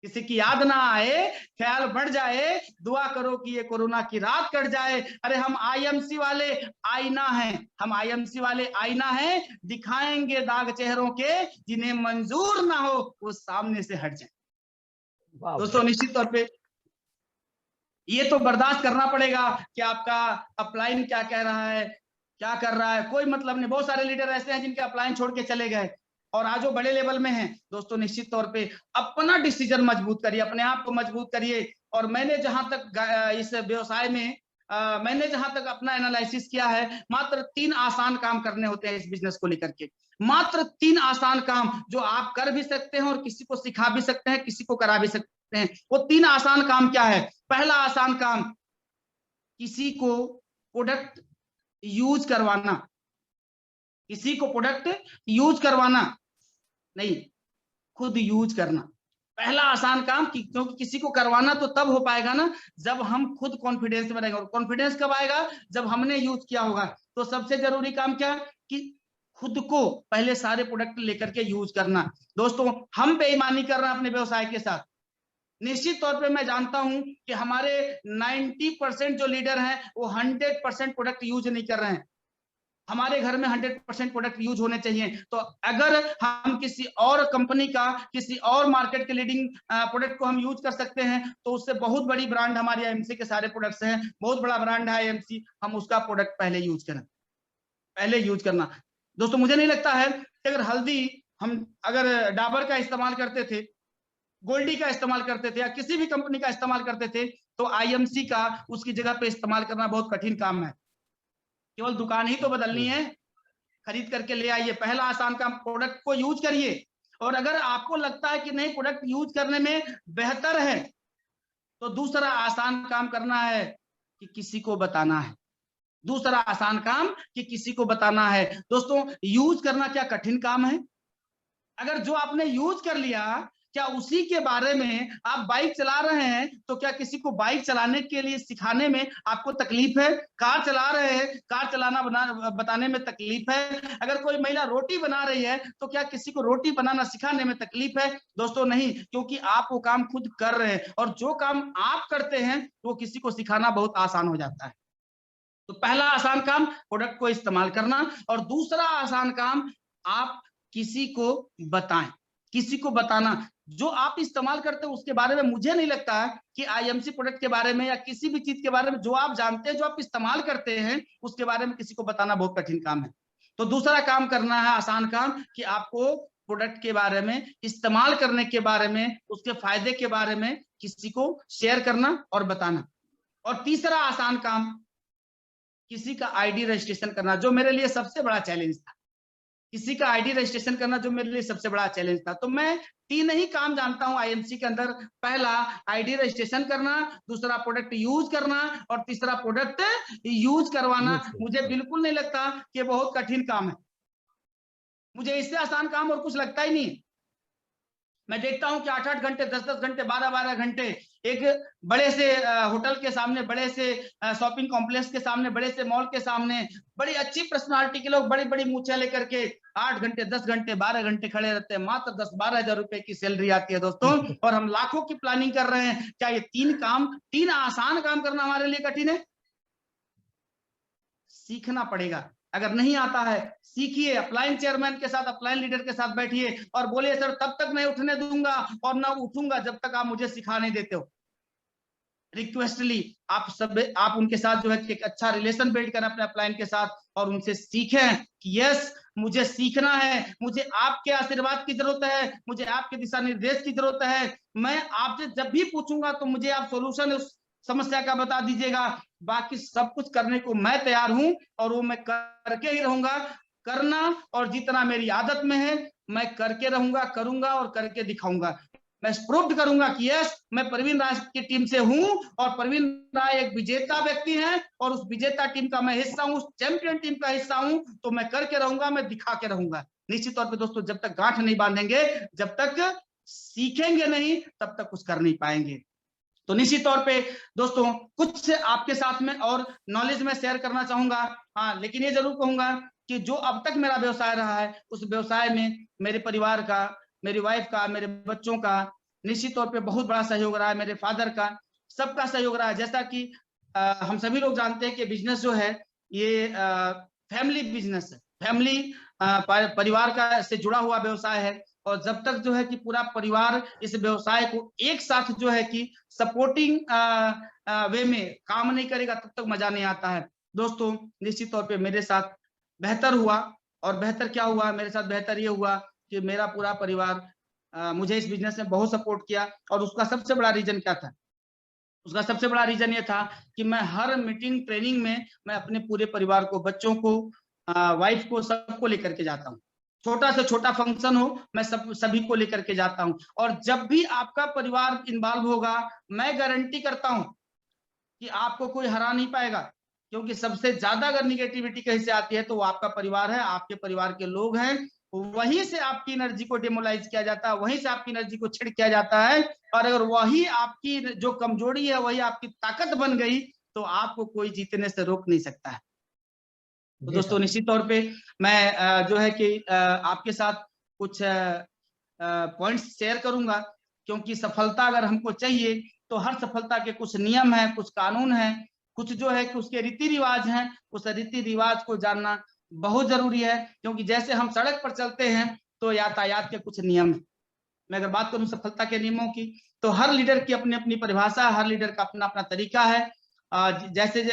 किसी की याद ना आए ख्याल बढ़ जाए, दुआ करो कि ये कोरोना की रात कट जाए। अरे हम आईएमसी वाले आईना हैं, हम आईएमसी वाले आईना हैं, दिखाएंगे दाग चेहरों के, जिन्हें मंजूर ना हो वो सामने से हट जाए। दोस्तों, निश्चित तौर पे ये तो बर्दाश्त करना पड़ेगा कि आपका अपलाइन क्या कह रहा है, क्या कर रहा है, कोई मतलब नहीं। बहुत सारे लीडर ऐसे हैं जिनके अपलाइन छोड़ के चले गए और आज वो बड़े लेवल में हैं। दोस्तों, निश्चित तौर पे अपना डिसीजन मजबूत करिए, अपने आप को मजबूत करिए। और मैंने जहां तक इस व्यवसाय में मैंने जहां तक अपना एनालिसिस किया है, मात्र 3 आसान काम करने होते हैं इस बिजनेस को लेकर के। मात्र 3 आसान काम जो आप कर भी सकते हैं और किसी को सिखा भी सकते हैं, किसी को करा भी सकते हैं। वो 3 आसान काम क्या है? पहला आसान काम, किसी को प्रोडक्ट यूज करवाना। किसी को प्रोडक्ट यूज करवाना नहीं, खुद यूज करना। पहला आसान काम, क्योंकि किसी को करवाना तो तब हो पाएगा ना जब हम खुद कॉन्फिडेंस में रहेंगे। और कॉन्फिडेंस कब आएगा? जब हमने यूज किया होगा। तो सबसे जरूरी काम क्या? कि खुद को पहले सारे प्रोडक्ट लेकर के यूज करना। दोस्तों, हम बेईमानी कर रहे हैं अपने व्यवसाय के साथ। निश्चित तौर पे मैं जानता हूं कि हमारे 90% जो लीडर हैं वो 100% प्रोडक्ट यूज नहीं कर रहे हैं। हमारे घर में 100% प्रोडक्ट यूज होने चाहिए। तो अगर हम किसी और कंपनी का, किसी और मार्केट के लीडिंग प्रोडक्ट को हम यूज कर सकते हैं, तो उससे बहुत बड़ी ब्रांड हमारी आईएमसी के सारे प्रोडक्ट्स हैं, बहुत बड़ा ब्रांड है आईएमसी, हम उसका प्रोडक्ट पहले यूज करें, पहले यूज करना। दोस्तों, मुझे नहीं लगता है कि अगर हल्दी हम अगर डाबर का इस्तेमाल करते थे, गोल्डी का इस्तेमाल करते थे, या किसी भी कंपनी का इस्तेमाल करते थे, तो आईएमसी का उसकी जगह पे इस्तेमाल करना बहुत कठिन काम है। केवल दुकान ही तो बदलनी है, खरीद करके ले आइए। पहला आसान काम, प्रोडक्ट को यूज करिए। और अगर आपको लगता है कि नहीं, प्रोडक्ट यूज करने में बेहतर है, तो दूसरा आसान काम करना है कि किसी को बताना है। दूसरा आसान काम कि किसी को बताना है। दोस्तों, यूज करना क्या कठिन काम है? अगर जो आपने यूज कर लिया, क्या उसी के बारे में आप बाइक चला रहे हैं, तो क्या किसी को बाइक चलाने के लिए सिखाने में आपको तकलीफ है? कार चला रहे हैं, कार चलाना बताने में तकलीफ है? अगर कोई महिला रोटी बना रही है, तो क्या किसी को रोटी बनाना सिखाने में तकलीफ है? दोस्तों, नहीं, क्योंकि आप वो काम खुद कर रहे हैं, और जो काम आप करते हैं वो किसी को सिखाना बहुत आसान हो जाता है। तो पहला आसान काम, प्रोडक्ट को इस्तेमाल करना। और दूसरा आसान काम, आप किसी को बताएं, किसी को बताना। जो आप इस्तेमाल करते हैं उसके बारे में मुझे नहीं लगता है कि आईएमसी प्रोडक्ट के बारे में या किसी भी चीज के बारे में जो आप जानते हैं, जो आप इस्तेमाल करते हैं, उसके बारे में किसी को बताना बहुत कठिन काम है। तो दूसरा काम करना है आसान काम, कि आपको प्रोडक्ट के बारे में, इस्तेमाल करने के बारे में, उसके फायदे के बारे में किसी को शेयर करना और बताना। और तीसरा आसान काम, किसी का आईडी रजिस्ट्रेशन करना, जो मेरे लिए सबसे बड़ा चैलेंज था। किसी का आईडी रजिस्ट्रेशन करना जो मेरे लिए सबसे बड़ा चैलेंज था। तो मैं 3 ही काम जानता हूं आईएमसी के अंदर। पहला, आईडी रजिस्ट्रेशन करना, दूसरा प्रोडक्ट यूज करना, और तीसरा प्रोडक्ट यूज करवाना। मुझे बिल्कुल नहीं लगता कि बहुत कठिन काम है। मुझे इससे आसान काम और कुछ लगता ही नहीं। मैं देखता हूं कि 8-8 घंटे, 10-10 घंटे, 12-12 घंटे एक बड़े से होटल के सामने, बड़े से शॉपिंग कॉम्प्लेक्स के सामने, बड़े से मॉल के सामने, बड़ी अच्छी पर्सनालिटी के लोग बड़ी बड़ी मूछें लेकर के 8 घंटे, 10 घंटे, 12 घंटे खड़े रहते हैं। मात्र 10-12 हजार रुपए की सैलरी आती है दोस्तों, और हम लाखों की प्लानिंग कर रहे हैं। क्या ये 3 आसान काम करना हमारे लिए कठिन है? सीखना पड़ेगा। अगर नहीं आता है सीखिए, अपलाइन चेयरमैन के साथ, अपलाइन लीडर के साथ बैठिए और बोलिए सर तब तक नहीं उठने दूंगा और ना उठूंगा जब तक आप मुझे सिखा नहीं देते हो। रिक्वेस्टली आप उनके साथ जो है एक अच्छा रिलेशन बिल्ड करें अपने अपलाइन के साथ और उनसे सीखें कि यस मुझे सीखना है, मुझे आपके आशीर्वाद की जरूरत है, मुझे आपके दिशा निर्देश की जरूरत है। मैं आपसे जब भी पूछूंगा तो मुझे आप सोल्यूशन उस समस्या का बता दीजिएगा, बाकी सब कुछ करने को मैं तैयार हूं और वो मैं करके ही रहूंगा। करना और जितना मेरी आदत में है मैं करके रहूंगा, करूंगा और करके दिखाऊंगा। मैं प्रूव करूंगा कि यस मैं प्रवीण राय की टीम से हूं और प्रवीण राय एक विजेता व्यक्ति है और उस विजेता टीम का मैं हिस्सा हूं, उस चैंपियन टीम का हिस्सा हूं, तो मैं करके रहूंगा, मैं दिखा के रहूंगा। निश्चित तौर पे दोस्तों जब तक गांठ नहीं बांधेंगे, जब तक सीखेंगे नहीं, तब तक कुछ कर नहीं पाएंगे। तो निश्चित तौर पे दोस्तों कुछ आपके साथ में और नॉलेज में शेयर करना चाहूंगा। हाँ, लेकिन ये जरूर कहूंगा कि जो अब तक मेरा व्यवसाय रहा है उस व्यवसाय में मेरे परिवार का, मेरी वाइफ का, मेरे बच्चों का निश्चित तौर पे बहुत बड़ा सहयोग रहा है, मेरे फादर का, सबका सहयोग रहा है। जैसा कि हम सभी लोग जानते हैं कि बिजनेस जो है ये फैमिली बिजनेस है, फैमिली परिवार का से जुड़ा हुआ व्यवसाय है और जब तक जो है कि पूरा परिवार इस व्यवसाय को एक साथ जो है कि सपोर्टिंग वे में काम नहीं करेगा तब तक मजा नहीं आता है। दोस्तों निश्चित तौर पे मेरे साथ बेहतर हुआ और बेहतर क्या हुआ, मेरे साथ बेहतर ये हुआ कि मेरा पूरा परिवार मुझे इस बिजनेस में बहुत सपोर्ट किया और उसका सबसे बड़ा रीजन क्या था, उसका सबसे बड़ा रीजन ये था कि मैं हर मीटिंग ट्रेनिंग में मैं अपने पूरे परिवार को, बच्चों को, वाइफ को, सबको लेकर के जाता हूँ। छोटा से छोटा फंक्शन हो मैं सभी को लेकर के जाता हूँ और जब भी आपका परिवार इन्वॉल्व होगा मैं गारंटी करता हूँ कि आपको कोई हरा नहीं पाएगा, क्योंकि सबसे ज्यादा अगर निगेटिविटी कहीं से आती है तो वो आपका परिवार है, आपके परिवार के लोग हैं, वहीं से आपकी एनर्जी को डेमोलाइज किया जाता है, वहीं से आपकी एनर्जी को छिड़ किया जाता है और अगर वही आपकी जो कमजोरी है वही आपकी ताकत बन गई तो आपको कोई जीतने से रोक नहीं सकता है। तो दोस्तों निश्चित तौर पे मैं जो है कि आपके साथ कुछ पॉइंट्स शेयर करूंगा, क्योंकि सफलता अगर हमको चाहिए तो हर सफलता के कुछ नियम है, कुछ कानून है, कुछ जो है कि उसके रीति रिवाज हैं, उस रीति रिवाज को जानना बहुत जरूरी है। क्योंकि जैसे हम सड़क पर चलते हैं तो यातायात के कुछ नियम है। मैं अगर बात करूं सफलता के नियमों की तो हर लीडर की अपनी अपनी परिभाषा, हर लीडर का अपना अपना तरीका है। जैसे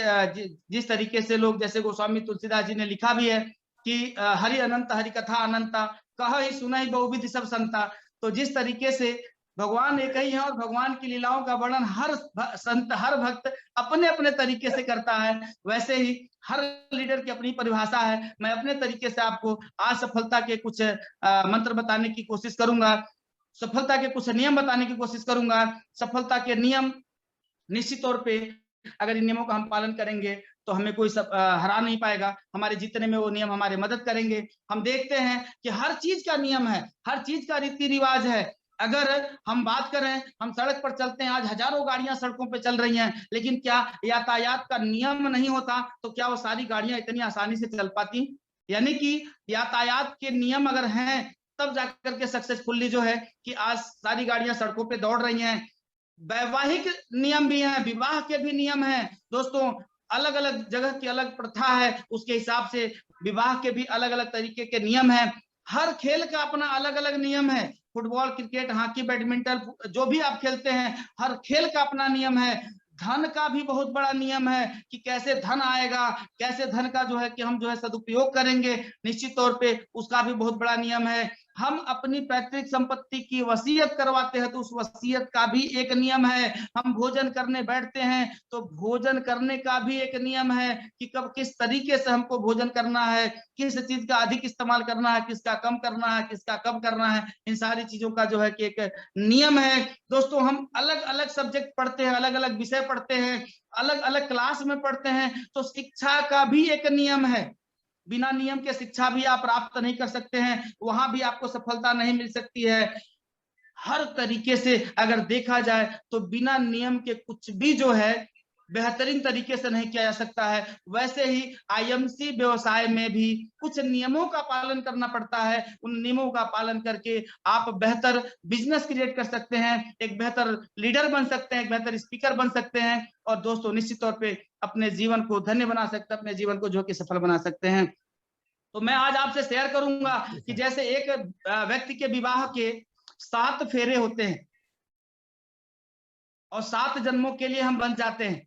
जिस तरीके से लोग, जैसे गोस्वामी तुलसीदास जी ने लिखा भी है कि हरि अनंत हरि कथा अनंता कह ही सुना ही बहुविधि सब संता। तो जिस तरीके से भगवान एक ही है और भगवान की लीलाओं का वर्णन हर संत, हर भक्त अपने अपने तरीके से करता है, वैसे ही हर लीडर की अपनी परिभाषा है। मैं अपने तरीके से आपको आज सफलता के कुछ मंत्र बताने की कोशिश करूंगा, सफलता के कुछ नियम बताने की कोशिश करूंगा। सफलता के नियम निश्चित तौर पे अगर इन नियमों का हम पालन करेंगे तो हमें कोई हरा नहीं पाएगा, हमारे जीतने में वो नियम हमारे मदद करेंगे। हम देखते हैं कि हर चीज का नियम है, हर चीज का रीति रिवाज है। अगर हम बात करें, हम सड़क पर चलते हैं, आज हजारों गाड़ियां सड़कों पर चल रही हैं, लेकिन क्या यातायात का नियम नहीं होता तो क्या वो सारी गाड़ियां इतनी आसानी से चल पाती? यानी कि यातायात के नियम अगर हैं तब जाकर के सक्सेसफुली जो है कि आज सारी गाड़ियां सड़कों पे दौड़ रही हैं। वैवाहिक नियम भी हैं, विवाह के भी नियम हैं दोस्तों, अलग अलग जगह की अलग प्रथा है, उसके हिसाब से विवाह के भी अलग अलग तरीके के नियम हैं। हर खेल का अपना अलग अलग नियम है, फुटबॉल, क्रिकेट, हॉकी, बैडमिंटन, जो भी आप खेलते हैं हर खेल का अपना नियम है। धन का भी बहुत बड़ा नियम है कि कैसे धन आएगा, कैसे धन का जो है कि हम जो है सदुपयोग करेंगे, निश्चित तौर पे उसका भी बहुत बड़ा नियम है। हम अपनी पैतृक संपत्ति की वसीयत करवाते हैं तो उस वसीयत का भी एक नियम है। हम भोजन करने बैठते हैं तो भोजन करने का भी एक नियम है कि कब किस तरीके से हमको भोजन करना है, किस चीज का अधिक इस्तेमाल करना है, किसका कम करना है, किसका कम करना है, इन सारी चीजों का जो है कि एक नियम है। दोस्तों हम अलग अलग सब्जेक्ट पढ़ते हैं, अलग अलग विषय पढ़ते हैं, अलग अलग क्लास में पढ़ते हैं, तो शिक्षा का भी एक नियम है। बिना नियम के शिक्षा भी आप प्राप्त नहीं कर सकते हैं, वहां भी आपको सफलता नहीं मिल सकती है। हर तरीके से अगर देखा जाए तो बिना नियम के कुछ भी जो है बेहतरीन तरीके से नहीं किया जा सकता है, वैसे ही आईएमसी व्यवसाय में भी कुछ नियमों का पालन करना पड़ता है। उन नियमों का पालन करके आप बेहतर बिजनेस क्रिएट कर सकते हैं, एक बेहतर लीडर बन सकते हैं, एक बेहतर स्पीकर बन सकते हैं, और दोस्तों निश्चित तौर पे अपने जीवन को धन्य बना सकते हैं, अपने जीवन को जो कि सफल बना सकते हैं। तो मैं आज आपसे शेयर करूंगा कि जैसे एक व्यक्ति के विवाह के 7 फेरे होते हैं और 7 जन्मों के लिए हम बन जाते हैं,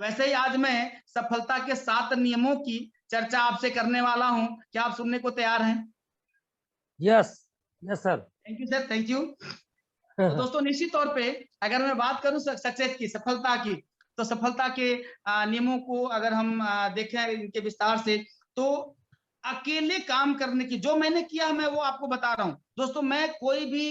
वैसे ही आज मैं सफलता के 7 नियमों की चर्चा आपसे करने वाला हूं। क्या आप सुनने को तैयार हैं? Yes yes sir. Thank you sir, thank you. तो दोस्तों निश्चित तौर पे अगर मैं बात करूं सक्सेस की, सफलता की, तो सफलता के नियमों को अगर हम देखें इनके विस्तार से, तो अकेले काम करने की, जो मैंने किया मैं वो आपको बता रहा हूं। दोस्तों मैं कोई भी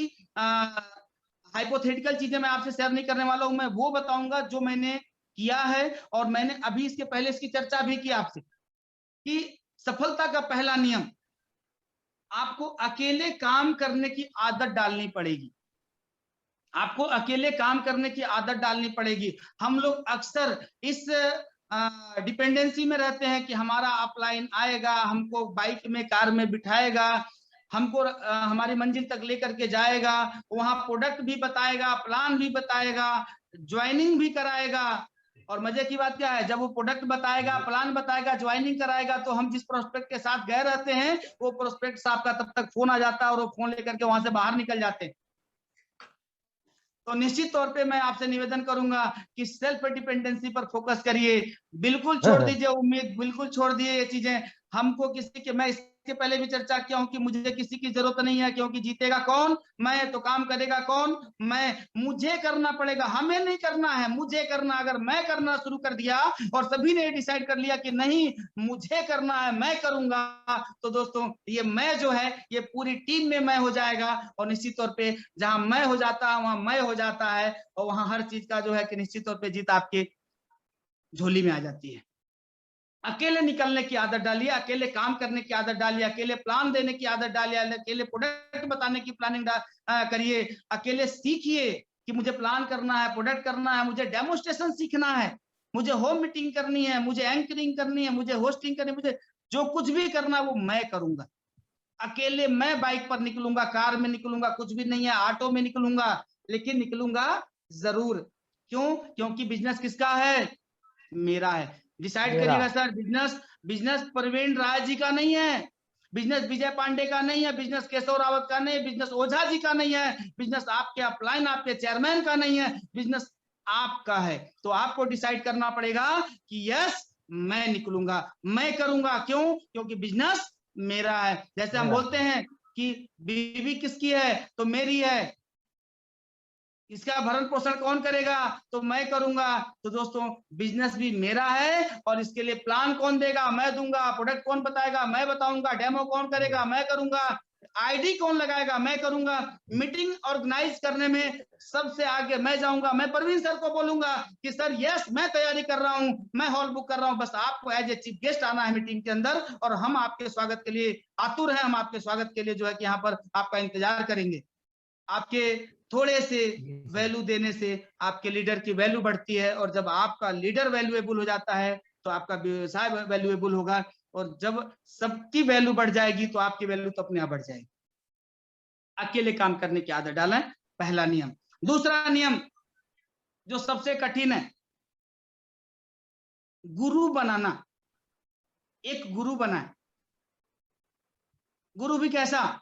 हाइपोथेटिकल चीजें मैं आपसे शेयर नहीं करने वाला हूं, मैं वो बताऊंगा जो मैंने किया है, और मैंने अभी इसके पहले इसकी चर्चा भी की आपसे कि सफलता का पहला नियम, आपको अकेले काम करने की आदत डालनी पड़ेगी। आपको अकेले काम करने की आदत डालनी पड़ेगी। हम लोग अक्सर इस डिपेंडेंसी में रहते हैं कि हमारा अपलाइन आएगा, हमको बाइक में कार में बिठाएगा, हमको हमारी मंजिल तक लेकर के जाएगा, वहां प्रोडक्ट भी बताएगा, प्लान भी बताएगा, ज्वाइनिंग भी कराएगा। और मजे की बात क्या है, जब वो प्रोडक्ट बताएगा, प्लान बताएगा, ज्वाइनिंग कराएगा, तो हम जिस प्रोस्पेक्ट के साथ गए रहते हैं वो प्रोस्पेक्ट साहब का तब तक फोन आ जाता है और वो फोन लेकर के वहां से बाहर निकल जाते हैं। तो निश्चित तौर पे मैं आपसे निवेदन करूंगा कि सेल्फ डिपेंडेंसी पर फोकस करिए, बिल्कुल छोड़ दीजिए उम्मीद, बिल्कुल छोड़ दिए ये चीजें। हमको किसी के, मैं इसके पहले भी चर्चा किया हूं कि मुझे किसी की जरूरत नहीं है, क्योंकि जीतेगा कौन? मैं। तो काम करेगा कौन? मैं। मुझे करना पड़ेगा, हमें नहीं करना है, मुझे करना। अगर मैं करना शुरू कर दिया और सभी ने डिसाइड कर लिया कि नहीं मुझे करना है, मैं करूंगा, तो दोस्तों ये मैं जो है ये पूरी टीम में मैं हो जाएगा। और निश्चित तौर पे जहां मैं हो जाता है वहां मैं हो जाता है, और वहां हर चीज का जो है कि निश्चित तौर पे जीत आपके झोली में आ जाती है। अकेले निकलने की आदत डालिए, अकेले काम करने की आदत डालिए, अकेले प्लान देने की आदत डालिए, अकेले प्रोडक्ट बताने की प्लानिंग करिए, अकेले सीखिए कि मुझे प्लान करना है, प्रोडक्ट करना है, मुझे डेमोस्ट्रेशन सीखना है, मुझे होम मीटिंग करनी है, मुझे एंकरिंग करनी है, मुझे होस्टिंग करनी है, मुझे जो कुछ भी करना है वो मैं करूंगा। अकेले मैं बाइक पर निकलूंगा, कार में निकलूंगा, कुछ भी नहीं है, ऑटो में निकलूंगा, लेकिन निकलूंगा जरूर। क्यों? क्योंकि बिजनेस किसका है? मेरा है। डिसाइड करिएगा sir, business business Praveen Rai ji का नहीं है, बिजनेस विजय पांडे का नहीं है, बिजनेस केशव रावत का नहीं, बिजनेस ओझा जी का नहीं है, बिजनेस आपके अपलाइन आपके चेयरमैन का नहीं है, बिजनेस आपका है। तो आपको डिसाइड करना पड़ेगा कि यस मैं निकलूंगा, मैं करूंगा। क्यों? क्योंकि बिजनेस मेरा है। जैसे हम बोलते हैं कि बीवी किसकी है? तो मेरी है। इसका भरण पोषण कौन करेगा? तो मैं करूंगा। तो दोस्तों बिजनेस भी मेरा है, और इसके लिए प्लान कौन देगा? मैं दूंगा। प्रोडक्ट कौन बताएगा? मैं बताऊंगा। डेमो कौन करेगा? मैं करूंगा। आईडी कौन लगाएगा? मैं करूंगा। मीटिंग ऑर्गेनाइज करने में सबसे आगे मैं जाऊंगा। मैं प्रवीण सर को बोलूंगा कि सर यस मैं तैयारी कर रहा हूं, मैं हॉल बुक कर रहा हूं, बस आपको एज ए चीफ गेस्ट आना है मीटिंग के अंदर, और हम आपके स्वागत के लिए आतुर हैं, हम आपके स्वागत के लिए जो है कि यहाँ पर आपका इंतजार करेंगे। आपके थोड़े से वैल्यू देने से आपके लीडर की वैल्यू बढ़ती है, और जब आपका लीडर वैल्यूएबल हो जाता है तो आपका व्यवसाय वैल्यूएबल होगा, और जब सबकी वैल्यू बढ़ जाएगी तो आपकी वैल्यू तो अपने आप बढ़ जाएगी। अकेले काम करने की आदत डालें, पहला नियम। दूसरा नियम जो सबसे कठिन है, गुरु बनाना। एक गुरु बनाए। गुरु भी कैसा?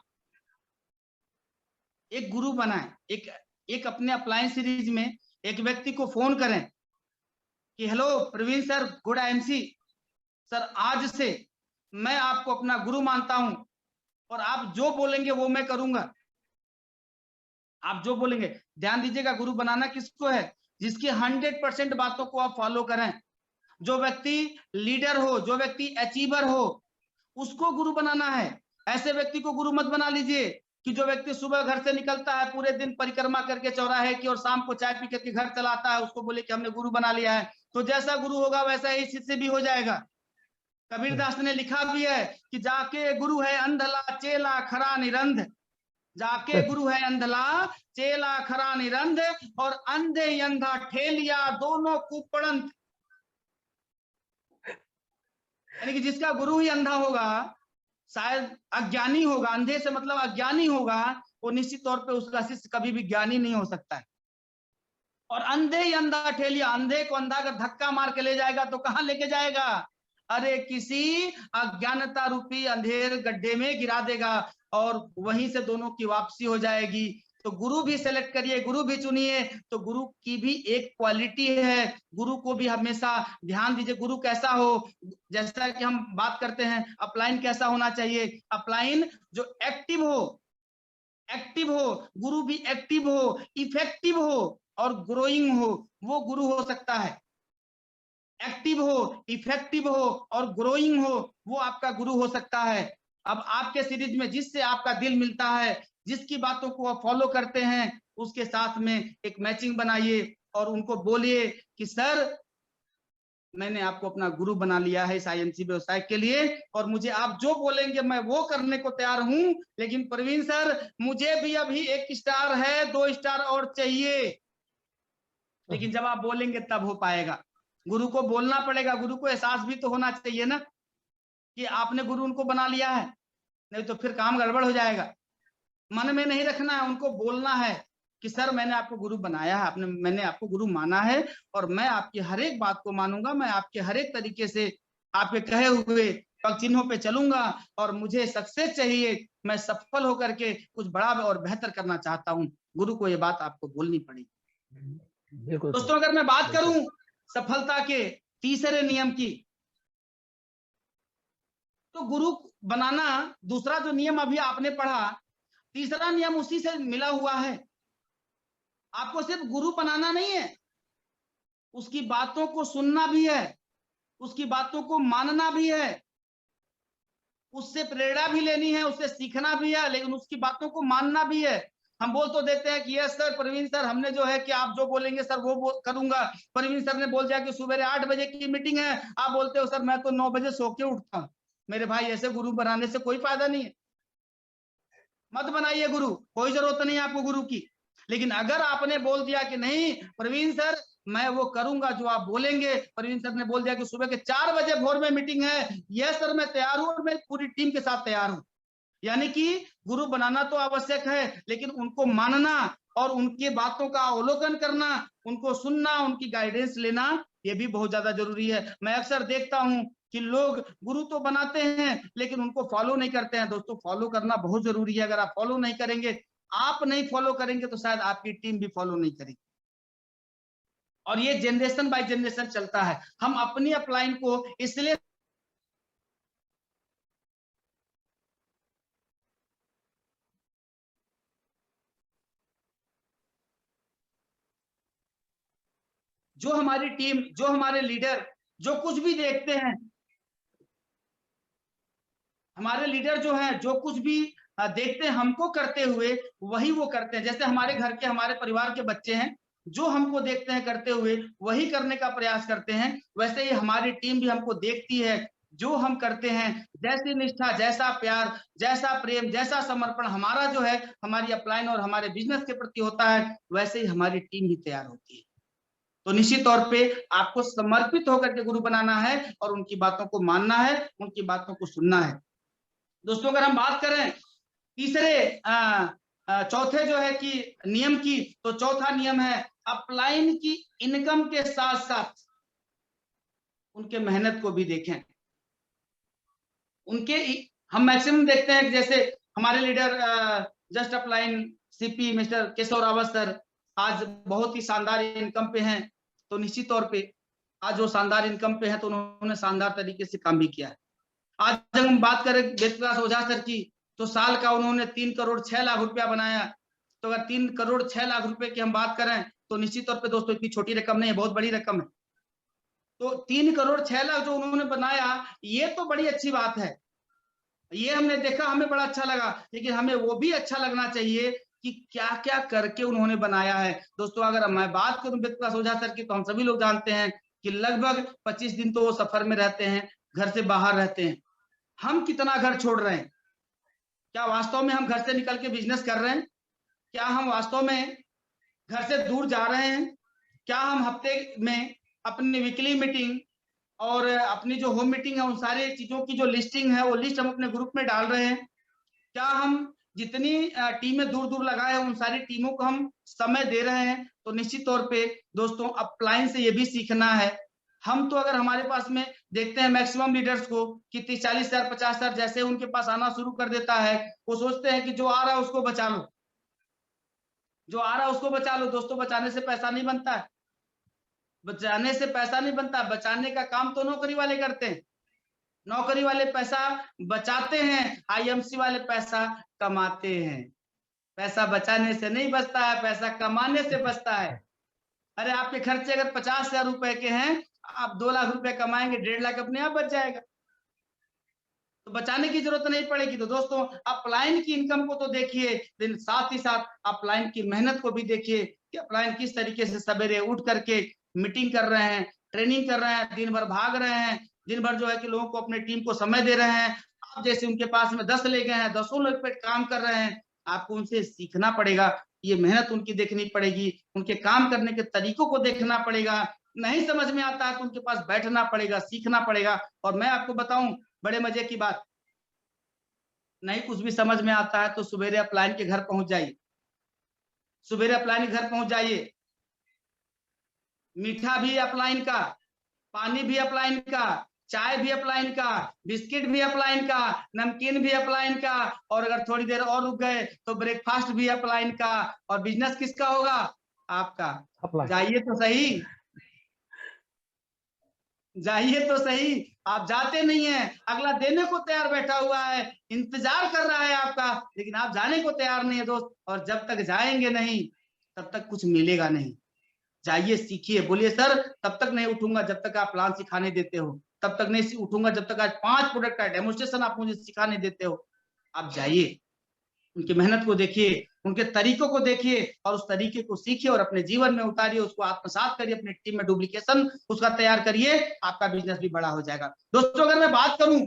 एक गुरु बनाए, एक अपने अप्लायंस सीरीज में एक व्यक्ति को फोन करें कि hello Praveen sir, good IMC sir, आज से मैं आपको अपना गुरु मानता हूं, और आप जो बोलेंगे वो मैं करूंगा। आप जो बोलेंगे, ध्यान दीजिएगा, गुरु बनाना किसको है? जिसकी 100% बातों को आप फॉलो करें। जो व्यक्ति लीडर हो, जो व्यक्ति अचीवर हो, उसको गुरु बनाना है। ऐसे व्यक्ति को गुरु मत बना लीजिए कि जो व्यक्ति सुबह घर से निकलता है, पूरे दिन परिक्रमा करके चौराहे की, और शाम को चाय पी करके घर चलाता है, उसको बोले कि हमने गुरु बना लिया है। तो जैसा गुरु होगा वैसा ही शिष्य भी हो जाएगा। कबीरदास ने लिखा भी है कि जाके गुरु है अंधला चेला खरा निरंध, जाके गुरु है अंधला चेला खरा निरंध, और अंधे अंधा ठेलिया दोनों कुपड़ंत। यानी कि जिसका गुरु ही अंधा होगा, शायद अज्ञानी होगा, अंधे से मतलब अज्ञानी होगा, वो निश्चित तौर पे उसका शिष्य कभी भी ज्ञानी नहीं हो सकता है। और अंधे ही अंधा ठेलिया, अंधे को अंधा अगर धक्का मार के ले जाएगा तो कहां लेके जाएगा? अरे किसी अज्ञानता रूपी अंधेर गड्ढे में गिरा देगा, और वहीं से दोनों की वापसी हो जाएगी। तो गुरु भी सेलेक्ट करिए, गुरु भी चुनिए। तो गुरु की भी एक क्वालिटी है, गुरु को भी हमेशा ध्यान दीजिए गुरु कैसा हो। जैसा कि हम बात करते हैं अपलाइन कैसा होना चाहिए, अपलाइन जो एक्टिव हो, एक्टिव हो, गुरु भी एक्टिव हो, इफेक्टिव हो और ग्रोइंग हो, वो गुरु हो सकता है। एक्टिव हो, इफेक्टिव हो और ग्रोइंग हो, वो आपका गुरु हो सकता है। अब आपके सीरीज में जिससे आपका दिल मिलता है, जिसकी बातों को आप फॉलो करते हैं, उसके साथ में एक मैचिंग बनाइए और उनको बोलिए कि सर मैंने आपको अपना गुरु बना लिया है इस आईएमसी व्यवसाय के लिए, और मुझे आप जो बोलेंगे मैं वो करने को तैयार हूं। लेकिन प्रवीण सर मुझे भी अभी 1 स्टार है, 2 स्टार और चाहिए। लेकिन जब आप बोलेंगे तब हो पाएगा, गुरु को बोलना पड़ेगा, गुरु को एहसास भी तो होना चाहिए ना कि आपने गुरु उनको बना लिया है, नहीं तो फिर काम गड़बड़ हो जाएगा। मन में नहीं रखना है, उनको बोलना है कि सर मैंने आपको गुरु बनाया है, मैंने आपको गुरु माना है, और मैं आपकी हर एक बात को मानूंगा, मैं आपके हर एक तरीके से आपके कहे हुए पग चिन्हों पे चलूंगा, और मुझे सक्सेस चाहिए, मैं सफल होकर के कुछ बड़ा और बेहतर करना चाहता हूँ। गुरु को ये बात आपको बोलनी पड़ेगी। बिल्कुल दोस्तों अगर मैं बात बिल्कुल। करूं सफलता के तीसरे नियम की, तो गुरु बनाना दूसरा जो नियम अभी आपने पढ़ा, तीसरा नियम उसी से मिला हुआ है। आपको सिर्फ गुरु बनाना नहीं है, उसकी बातों को सुनना भी है, उसकी बातों को मानना भी है, उससे प्रेरणा भी लेनी है, उससे सीखना भी है, लेकिन उसकी बातों को मानना भी है। हम बोल तो देते हैं कि यस सर प्रवीण सर, हमने जो है कि आप जो बोलेंगे सर वो करूंगा। प्रवीण सर ने बोल दिया कि सुबह 8 बजे की मीटिंग है, आप बोलते हो सर मैं तो 9 बजे सो के उठता हूं। मेरे भाई ऐसे गुरु बनाने से कोई फायदा नहीं है, मत बनाइए गुरु, कोई जरूरत नहीं है आपको गुरु की। लेकिन अगर आपने बोल दिया कि नहीं प्रवीण सर मैं वो करूंगा जो आप बोलेंगे, प्रवीण सर ने बोल दिया कि सुबह के 4 बजे भोर में मीटिंग है, यस सर मैं तैयार हूं और मैं पूरी टीम के साथ तैयार हूं। यानी कि गुरु बनाना तो आवश्यक है, लेकिन उनको मानना और उनकी बातों का अवलोकन करना, उनको सुनना, उनकी गाइडेंस लेना, ये भी बहुत ज्यादा जरूरी है। मैं अक्सर देखता हूं कि लोग गुरु तो बनाते हैं लेकिन उनको फॉलो नहीं करते हैं। दोस्तों फॉलो करना बहुत जरूरी है, अगर आप फॉलो नहीं करेंगे, आप नहीं फॉलो करेंगे तो शायद आपकी टीम भी फॉलो नहीं करेगी। और ये जनरेशन बाय जनरेशन चलता है। हम अपनी अपलाइन को इसलिए जो हमारी टीम, जो हमारे लीडर जो कुछ भी देखते हैं, हमारे लीडर जो है जो कुछ भी देखते हैं हमको करते हुए, वही वो करते हैं। जैसे हमारे घर के, हमारे परिवार के बच्चे हैं, जो हमको देखते हैं करते हुए वही करने का प्रयास करते हैं, वैसे ही हमारी टीम भी हमको देखती है, जो हम करते हैं, जैसी निष्ठा, जैसा प्यार, जैसा प्रेम, जैसा समर्पण हमारा जो है हमारी अपलाइन और हमारे बिजनेस के प्रति होता है, वैसे ही हमारी टीम भी तैयार होती है। तो निश्चित तौर पे आपको समर्पित होकर के गुरु बनाना है और उनकी बातों को मानना है, उनकी बातों को सुनना है। दोस्तों अगर हम बात करें तीसरे चौथे जो है कि नियम की, तो चौथा नियम है अपलाइन की इनकम के साथ साथ उनके मेहनत को भी देखें। उनके हम मैक्सिमम देखते हैं कि जैसे हमारे leader just upline CP mister Keshav Rawat sir आज बहुत ही शानदार इनकम पे हैं, तो निश्चित तौर पे आज वो शानदार इनकम पे है तो उन्होंने शानदार तरीके से काम भी किया है। आज जब हम बात करें वेद प्रकाश ओझा सर की, तो साल का उन्होंने 3 करोड़ 6 लाख रुपया बनाया। तो अगर 3 करोड़ 6 लाख रुपए की हम बात करें तो निश्चित तौर पे दोस्तों इतनी छोटी रकम नहीं है, बहुत बड़ी रकम है। तो 3 करोड़ 6 लाख जो उन्होंने बनाया, ये तो बड़ी अच्छी बात है, ये हमने देखा, हमें बड़ा अच्छा लगा, लेकिन हमें वो भी अच्छा लगना चाहिए कि क्या क्या करके उन्होंने बनाया है। दोस्तों अगर मैं बात करूं वेद प्रकाश ओझा सर की, तो हम सभी लोग जानते हैं कि लगभग 25 दिन तो वो सफर में रहते हैं, घर से बाहर रहते हैं। हम कितना घर छोड़ रहे हैं? क्या वास्तव में हम घर से निकल के बिजनेस कर रहे हैं? क्या हम वास्तव में घर से दूर जा रहे हैं? क्या हम हफ्ते में अपनी वीकली मीटिंग और अपनी जो होम मीटिंग है उन सारी चीजों की जो लिस्टिंग है वो लिस्ट हम अपने ग्रुप में डाल रहे हैं। क्या हम जितनी टीमें दूर दूर लगाए हैं उन सारी टीमों को हम समय दे रहे हैं? तो निश्चित तौर पे दोस्तों अपलाइन से ये भी सीखना है। हम तो अगर हमारे पास में देखते हैं मैक्सिमम लीडर्स को कि 30-40,000 50,000 जैसे उनके पास आना शुरू कर देता है, वो सोचते हैं कि जो आ रहा है उसको बचा लो, जो आ रहा है उसको बचा लो। दोस्तों बचाने से पैसा नहीं बनता है, बचाने से पैसा नहीं बनता, बचाने का काम तो नौकरी वाले करते हैं। नौकरी वाले पैसा बचाते हैं, आईएमसी वाले पैसा कमाते हैं। पैसा बचाने से नहीं बचता है, पैसा कमाने से बचता है। अरे आपके खर्चे अगर 50,000 रुपए के हैं, आप 2 लाख रुपए कमाएंगे, 1.5 लाख अपने आप बच जाएगा, तो बचाने की जरूरत नहीं पड़ेगी। तो दोस्तों अपलाइन की इनकम को तो देखिए, लेकिन साथ ही साथ अपलाइन की मेहनत को भी देखिए कि अपलाइन किस तरीके से सवेरे उठ करके मीटिंग कर रहे हैं, ट्रेनिंग कर रहे हैं, दिन भर भाग रहे हैं, दिन भर जो है कि लोगों को अपने टीम को समय दे रहे हैं। आप जैसे उनके पास में 10 ले गए हैं, 10 लोग पे काम कर रहे हैं, आपको उनसे सीखना पड़ेगा, ये मेहनत उनकी देखनी पड़ेगी, उनके काम करने के तरीकों को देखना पड़ेगा। नहीं समझ में आता है तो उनके पास बैठना पड़ेगा, सीखना पड़ेगा। और मैं आपको बताऊं बड़े मजे की बात, नहीं कुछ भी समझ में आता है तो सुबेरे अपलाइन के घर पहुंच जाइए, सुबेरे अपलाइन के घर पहुंच जाइए। मीठा भी अपलाइन का, पानी भी अपलाइन का, चाय भी अपलाइन का, बिस्किट भी अपलाइन का, नमकीन भी अपलाइन का, और अगर थोड़ी देर और रुक गए तो ब्रेकफास्ट भी अपलाइन का। और बिजनेस किसका होगा? आपका। अपलाइन। जाइए तो सही, जाइए तो सही। आप जाते नहीं है, अगला देने को तैयार बैठा हुआ है, इंतजार कर रहा है आपका, लेकिन आप जाने को तैयार नहीं है दोस्त। और जब तक जाएंगे नहीं तब तक कुछ मिलेगा नहीं। जाइए, सीखिए, बोलिए सर तब तक नहीं उठूंगा जब तक आप प्लान सिखाने देते हो, तब तक नहीं उठूंगा जब तक आज 5 प्रोडक्ट का डेमोन्स्ट्रेशन आप मुझे सिखाने देते हो। आप जाइए, उनकी मेहनत को देखिए, उनके तरीकों को देखिए और उस तरीके को सीखिए और अपने जीवन में उतारिए, उसको आत्मसात करिए, अपनी टीम में डुप्लीकेशन उसका तैयार करिए, आपका बिजनेस भी बड़ा हो जाएगा। दोस्तों अगर मैं बात करूं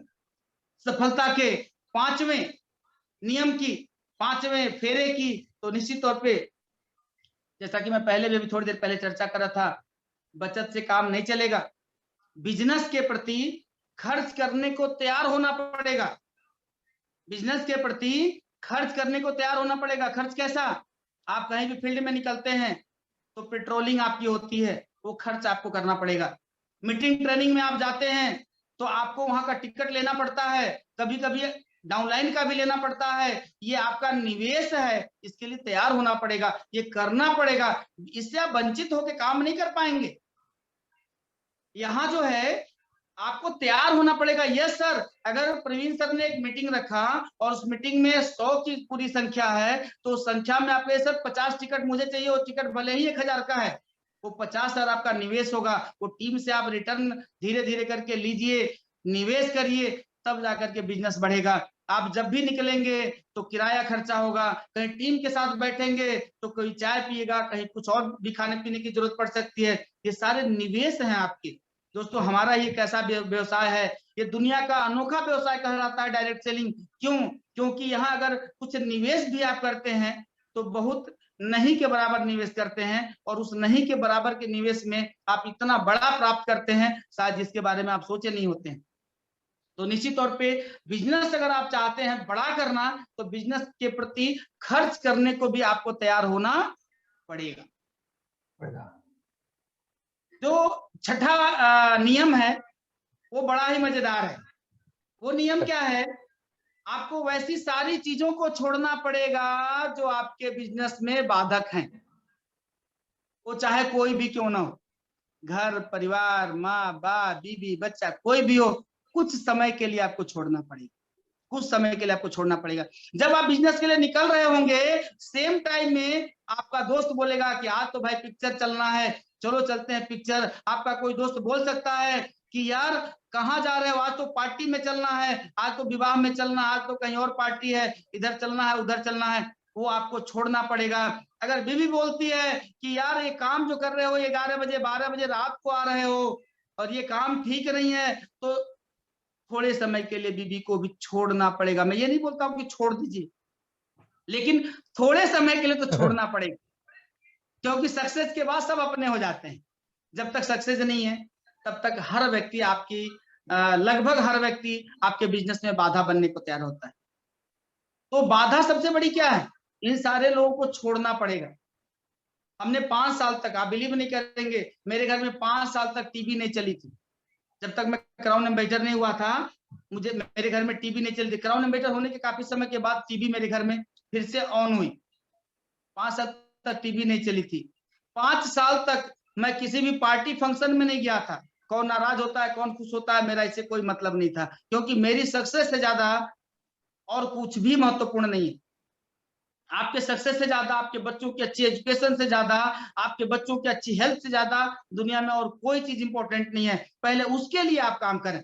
सफलता के 5वें नियम की, 5वें फेरे की, तो निश्चित तौर पे जैसा कि मैं पहले भी अभी थोड़ी देर पहले चर्चा कर रहा था, बचत से काम नहीं चलेगा, बिजनेस के प्रति खर्च करने को तैयार होना पड़ेगा, बिजनेस के प्रति खर्च करने को तैयार होना पड़ेगा। खर्च कैसा? आप कहीं भी फील्ड में निकलते हैं तो पेट्रोलिंग आपकी होती है, वो खर्च आपको करना पड़ेगा। मीटिंग ट्रेनिंग में आप जाते हैं तो आपको वहां का टिकट लेना पड़ता है, कभी कभी डाउनलाइन का भी लेना पड़ता है। ये आपका निवेश है, इसके लिए तैयार होना पड़ेगा, ये करना पड़ेगा, इससे आप वंचित होकर काम नहीं कर पाएंगे। यहाँ जो है आपको तैयार होना पड़ेगा। यस सर, अगर प्रवीण सर ने एक मीटिंग रखा और उस मीटिंग में 100 की पूरी संख्या है तो उस संख्या में आपके सर 50 टिकट मुझे चाहिए, वो टिकट भले ही 1000 का है, वो 50 सर आपका निवेश होगा, वो टीम से आप रिटर्न धीरे धीरे करके लीजिए, निवेश करिए, तब जाकर के बिजनेस बढ़ेगा। आप जब भी निकलेंगे तो किराया खर्चा होगा, कहीं टीम के साथ बैठेंगे तो कोई चाय पिएगा, कहीं कुछ और भी खाने पीने की जरूरत पड़ सकती है, ये सारे निवेश हैं आपके। दोस्तों हमारा ये कैसा व्यवसाय है? ये दुनिया का अनोखा व्यवसाय कहलाता है डायरेक्ट सेलिंग। क्यों? क्योंकि यहाँ अगर कुछ निवेश भी आप करते हैं तो बहुत नहीं के बराबर निवेश करते हैं, और उस नहीं के बराबर के निवेश में आप इतना बड़ा प्राप्त करते हैं शायद जिसके बारे में आप सोचे नहीं होते हैं। तो निश्चित तौर पे बिजनेस अगर आप चाहते हैं बड़ा करना तो बिजनेस के प्रति खर्च करने को भी आपको तैयार होना पड़ेगा। जो छठा नियम है वो बड़ा ही मजेदार है। वो नियम क्या है? आपको वैसी सारी चीजों को छोड़ना पड़ेगा जो आपके बिजनेस में बाधक हैं, वो चाहे कोई भी क्यों ना हो, घर परिवार, माँ बाप बीवी बच्चा कोई भी हो, कुछ समय के लिए आपको छोड़ना पड़ेगा, कुछ समय के लिए आपको छोड़ना पड़ेगा। जब आप बिजनेस के लिए निकल रहे होंगे सेम टाइम में आपका दोस्त बोलेगा कि आज तो भाई पिक्चर चलना है, चलो चलते हैं पिक्चर। आपका कोई दोस्त बोल सकता है कि यार कहाँ जा रहे हो, आज तो पार्टी में चलना है, आज तो विवाह में चलना, आज तो कहीं और पार्टी है, इधर चलना है उधर चलना है, वो आपको छोड़ना पड़ेगा। अगर बीवी बोलती है कि यार ये काम जो कर रहे हो 11 बजे 12 बजे रात को आ रहे हो और ये काम ठीक नहीं है, तो थोड़े समय के लिए बीवी को भी छोड़ना पड़ेगा। मैं ये नहीं बोलता हूं कि छोड़ दीजिए, लेकिन थोड़े समय के लिए तो छोड़ना पड़ेगा, क्योंकि सक्सेस के बाद सब अपने हो जाते हैं। जब तक सक्सेस नहीं है तब तक हर व्यक्ति आपकी लगभग हर व्यक्ति आपके बिजनेस में बाधा बनने को तैयार होता है। तो बाधा सबसे बड़ी क्या है? इन सारे लोगों को छोड़ना पड़ेगा। हमने 5 साल तक, आप बिलीव नहीं करेंगे, मेरे घर में 5 साल तक टीवी नहीं चली थी। जब तक मैं क्राउन एम्बेसडर नहीं हुआ था, मेरे घर में टीवी नहीं चली थी। क्राउन एम्बेसडर होने के काफी समय के बाद टीवी मेरे घर में फिर से ऑन हुई। 5 साल तक टीवी नहीं चली थी। 5 साल तक मैं किसी भी पार्टी फंक्शन में नहीं गया था। कौन नाराज होता है, कौन खुश होता है, मेरा इससे कोई मतलब नहीं था, क्योंकि मेरी सक्सेस से ज्यादा और कुछ भी महत्वपूर्ण नहीं है। आपके सक्सेस से ज्यादा, आपके बच्चों की अच्छी एजुकेशन से ज्यादा, आपके बच्चों की अच्छी हेल्थ से ज्यादा दुनिया में और कोई चीज इंपॉर्टेंट नहीं है। पहले उसके लिए आप काम करें,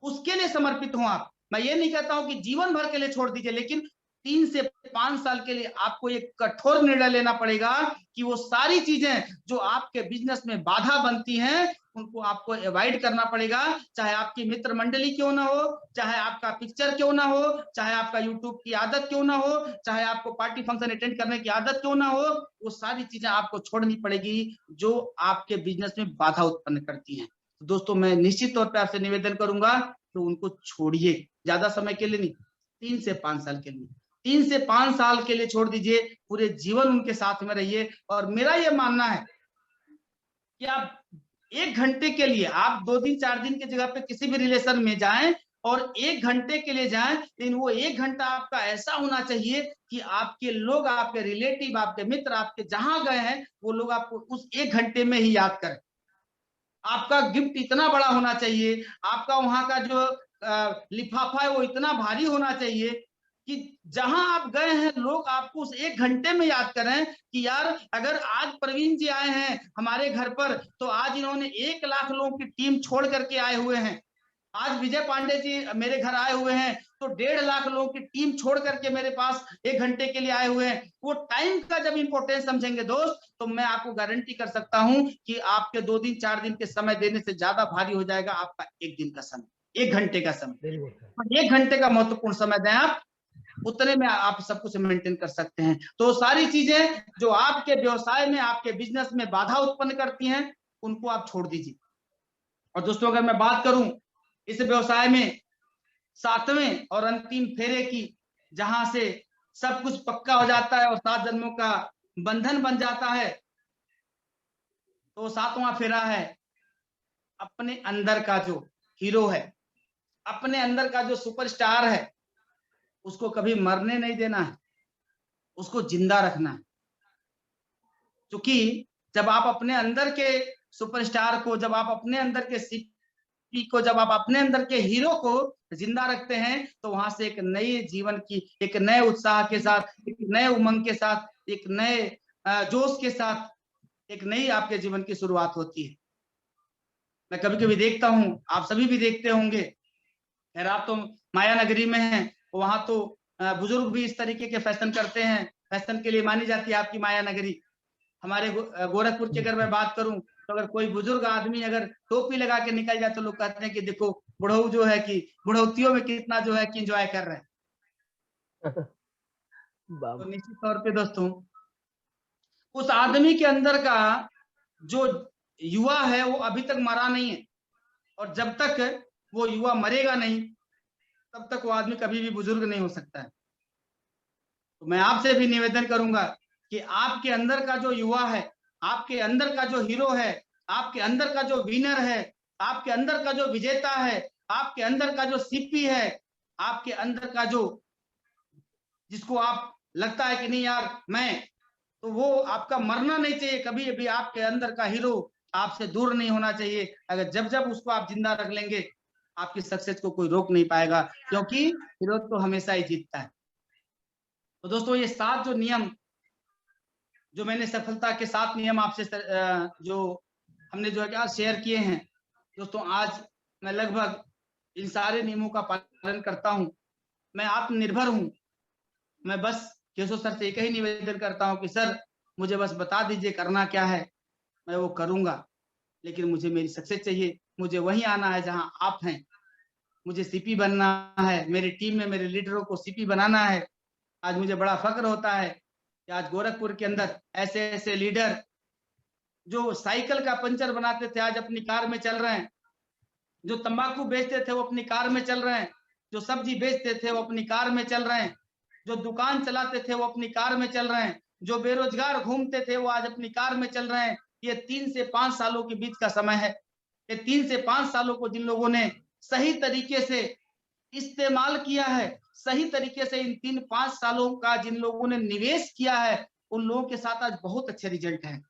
उसके लिए समर्पित हो आप। मैं ये नहीं कहता हूं कि जीवन भर के लिए छोड़ दीजिए, लेकिन 3 से 5 साल के लिए आपको एक कठोर निर्णय लेना पड़ेगा कि वो सारी चीजें जो आपके बिजनेस में बाधा बनती हैं, उनको आपको अवॉइड करना पड़ेगा। चाहे आपकी मित्र मंडली क्यों ना हो, चाहे आपका पिक्चर क्यों ना हो, चाहे आपका यूट्यूब की आदत क्यों ना हो, चाहे आपको पार्टी फंक्शन अटेंड करने की आदत क्यों ना हो, वो सारी चीजें आपको छोड़नी पड़ेगी जो आपके बिजनेस में बाधा उत्पन्न करती हैं। दोस्तों, मैं निश्चित तौर पर आपसे निवेदन करूंगा तो उनको छोड़िए, ज्यादा समय के लिए नहीं, 3 से 5 साल के लिए। 3 से 5 साल के लिए छोड़ दीजिए, पूरे जीवन उनके साथ में रहिए। और मेरा ये मानना है कि आप 1 घंटे के लिए, आप 2 दिन 4 दिन की जगह पे किसी भी रिलेशन में जाएं और 1 घंटे के लिए जाएं, लेकिन वो 1 घंटा आपका ऐसा होना चाहिए कि आपके लोग, आपके रिलेटिव, आपके मित्र, आपके जहां गए हैं, वो लोग आपको उस 1 घंटे में ही याद करें। आपका गिफ्ट इतना बड़ा होना चाहिए, आपका वहां का जो लिफाफा है वो इतना भारी होना चाहिए कि जहां आप गए हैं लोग आपको उस 1 घंटे में याद करें कि यार, अगर आज प्रवीण जी आए हैं हमारे घर पर, तो आज इन्होंने 1 लाख लोगों की टीम छोड़ करके आए हुए हैं। आज विजय पांडे जी मेरे घर आए हुए हैं, तो 1.5 लाख लोगों की टीम छोड़ करके मेरे पास 1 घंटे के लिए आए हुए हैं। वो टाइम का जब इंपॉर्टेंस समझेंगे दोस्त, तो मैं आपको गारंटी कर सकता हूं कि आपके 2 दिन 4 दिन के समय देने से ज्यादा भारी हो जाएगा आपका 1 दिन का समय, 1 घंटे का समय। 1 घंटे का महत्वपूर्ण समय दें आप, उतने में आप सब कुछ मेंटेन कर सकते हैं। तो सारी चीजें जो आपके व्यवसाय में, आपके बिजनेस में बाधा उत्पन्न करती हैं, उनको आप छोड़ दीजिए। और दोस्तों, अगर मैं बात करूं इस व्यवसाय में 7वें और अंतिम फेरे की, जहां से सब कुछ पक्का हो जाता है और 7 जन्मों का बंधन बन जाता है, तो 7वां फेरा है अपने अंदर का जो हीरो है, अपने अंदर का जो सुपरस्टार है, उसको कभी मरने नहीं देना है, उसको जिंदा रखना है। क्योंकि जब आप अपने अंदर के सुपरस्टार को, जब आप अपने अंदर के सीपी को, जब आप अपने अंदर के हीरो को जिंदा रखते हैं, तो वहां से एक नए जीवन की, एक नए उत्साह के साथ, एक नए उमंग के साथ, एक नए जोश के साथ एक नई आपके जीवन की शुरुआत होती है। मैं कभी कभी देखता हूं, आप सभी भी देखते होंगे, खैर आप तो माया नगरी में हैं, वहां तो बुजुर्ग भी इस तरीके के फैशन करते हैं, फैशन के लिए मानी जाती है आपकी माया नगरी। हमारे गोरखपुर की अगर मैं बात करूं, तो अगर कोई बुजुर्ग आदमी अगर टोपी लगा के निकल जाए, तो लोग कहते हैं कि देखो बुढ़ऊ जो है कि बुढ़ौतियों में कितना जो है कि एंजॉय कर रहे हैं। तो निश्चित तौर पे दोस्तों, उस आदमी के अंदर का जो युवा है वो अभी तक मरा नहीं है, और जब तक वो युवा मरेगा नहीं, तब तक वो आदमी कभी भी बुजुर्ग नहीं हो सकता है। तो मैं आपसे भी निवेदन करूंगा कि आपके अंदर का जो युवा है, आपके अंदर का जो हीरो है, आपके अंदर का जो विनर है, आपके अंदर का जो विजेता है, आपके अंदर का जो सीपी है, आपके अंदर का जो, जिसको आप लगता है कि नहीं यार मैं, तो वो आपका मरना नहीं चाहिए कभी भी। आपके अंदर का हीरो आपसे दूर नहीं होना चाहिए। अगर जब जब उसको आप जिंदा रख लेंगे, आपकी सक्सेस को कोई रोक नहीं पाएगा, क्योंकि हीरो तो हमेशा ही जीतता है। तो दोस्तों, ये 7 जो नियम, जो मैंने सफलता के 7 नियम आपसे जो हमने जो है क्या शेयर किए हैं दोस्तों, आज मैं लगभग इन सारे नियमों का पालन करता हूं। मैं आत्मनिर्भर हूं। मैं बस केशव सर से एक ही निवेदन करता हूं कि सर, मुझे बस बता दीजिए करना क्या है, मैं वो करूंगा, लेकिन मुझे मेरी सक्सेस चाहिए। मुझे वहीं आना है जहां आप हैं। मुझे सीपी बनना है, मेरी टीम में मेरे लीडरों को सीपी बनाना है। आज मुझे बड़ा फक्र होता है कि आज गोरखपुर के अंदर ऐसे ऐसे लीडर जो साइकिल का पंचर बनाते थे आज अपनी कार में चल रहे हैं, जो तंबाकू बेचते थे वो अपनी कार में चल रहे हैं, जो सब्जी बेचते थे वो अपनी कार में चल रहे हैं, जो दुकान चलाते थे वो अपनी कार में चल रहे हैं, जो बेरोजगार घूमते थे वो आज अपनी कार में चल रहे हैं। ये 3 से 5 सालों के बीच का समय है। ये 3 से 5 सालों को जिन लोगों ने सही तरीके से इस्तेमाल किया है, सही तरीके से इन 3-5 सालों का जिन लोगों ने निवेश किया है, उन लोगों के साथ आज बहुत अच्छे रिजल्ट हैं।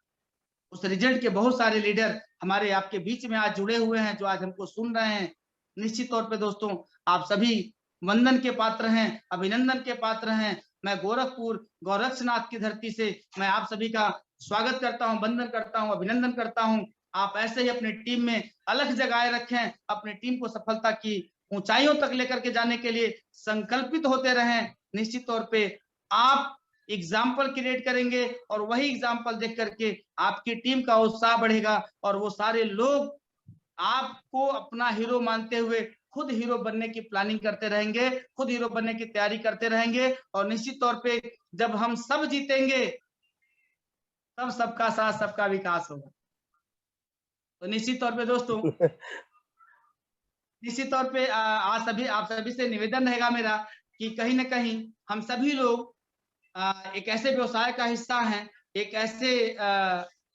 उस रिजल्ट के बहुत सारे लीडर हमारे आपके बीच में आज जुड़े हुए हैं, जो आज हमको सुन रहे हैं। निश्चित तौर पे दोस्तों, आप सभी वंदन के पात्र हैं, अभिनंदन के पात्र हैं। मैं गोरखपुर गोरक्षनाथ की धरती से मैं आप सभी का स्वागत करता हूं, वंदन करता हूं, अभिनंदन करता हूं। आप ऐसे ही अपनी टीम में अलग जगाए रखें, अपनी टीम को सफलता की ऊंचाइयों तक लेकर के जाने के लिए संकल्पित होते रहें। निश्चित तौर पे आप एग्जाम्पल क्रिएट करेंगे और वही एग्जाम्पल देख करके आपकी टीम का उत्साह बढ़ेगा और वो सारे लोग आपको अपना हीरो मानते हुए खुद हीरो बनने की प्लानिंग करते रहेंगे, खुद हीरो बनने की तैयारी करते रहेंगे। और निश्चित तौर पे जब हम सब जीतेंगे तब सबका साथ सबका विकास होगा। तो निश्चित तौर पे दोस्तों, निश्चित तौर पे आप सभी से निवेदन रहेगा मेरा कि कहीं ना कहीं हम सभी लोग एक ऐसे व्यवसाय का हिस्सा हैं, एक ऐसे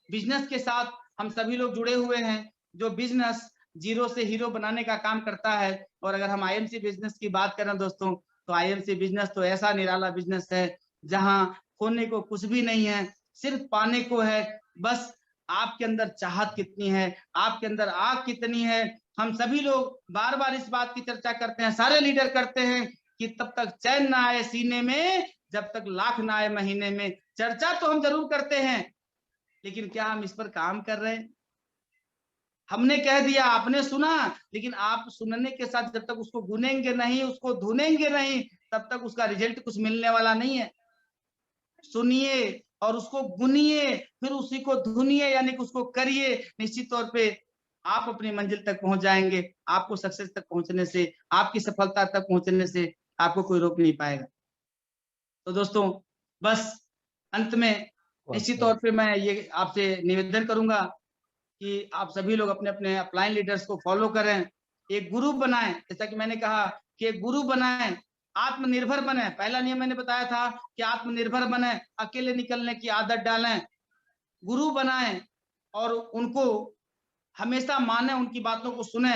बिजनेस के साथ हम सभी लोग जुड़े हुए हैं जो बिजनेस जीरो से हीरो बनाने का काम करता है। और अगर हम आईएमसी बिजनेस की बात करें दोस्तों, तो आईएमसी बिजनेस तो ऐसा निराला बिजनेस है जहां खोने को कुछ भी नहीं है, सिर्फ पाने को है। बस आपके अंदर चाहत कितनी है, आपके अंदर आग कितनी है। हम सभी लोग बार बार इस बात की चर्चा करते हैं, सारे लीडर करते हैं कि तब तक चैन ना आए सीने में जब तक लाख ना आए महीने में। चर्चा तो हम जरूर करते हैं, लेकिन क्या हम इस पर काम कर रहे हैं? हमने कह दिया, आपने सुना, लेकिन आप सुनने के साथ जब तक उसको गुनेंगे नहीं, उसको धुनेंगे नहीं, तब तक उसका रिजल्ट कुछ मिलने वाला नहीं है। सुनिए और उसको गुनिए, फिर उसी को धुनिए, यानी कि उसको करिए। निश्चित तौर पे आप अपनी मंजिल तक पहुंच जाएंगे। आपको सक्सेस तक पहुंचने से, आपकी सफलता तक पहुंचने से आपको कोई रोक नहीं पाएगा। तो दोस्तों, बस अंत में निश्चित तौर पे मैं ये आपसे निवेदन करूंगा कि आप सभी लोग अपने अपने अपलाइन लीडर्स को फॉलो करें, एक गुरु बनाएं। जैसा कि मैंने कहा कि एक गुरु बनाएं, आत्मनिर्भर बने। पहला नियम मैंने बताया था कि आत्मनिर्भर बने, अकेले निकलने की आदत डालें, गुरु बनाएं और उनको हमेशा माने, उनकी बातों को सुने।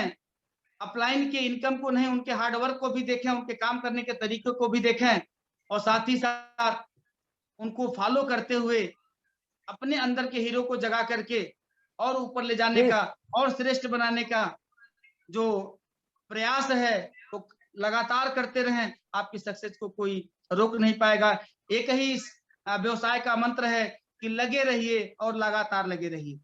अपलाइन के इनकम को नहीं, उनके हार्डवर्क को भी देखें, उनके काम करने के तरीके को भी देखें और साथ ही साथ उनको फॉलो करते हुए अपने अंदर के हीरो को जगा करके और ऊपर ले जाने का और श्रेष्ठ बनाने का जो प्रयास है वो लगातार करते रहें। आपकी सक्सेस को कोई रोक नहीं पाएगा। एक ही व्यवसाय का मंत्र है कि लगे रहिए और लगातार लगे रहिए,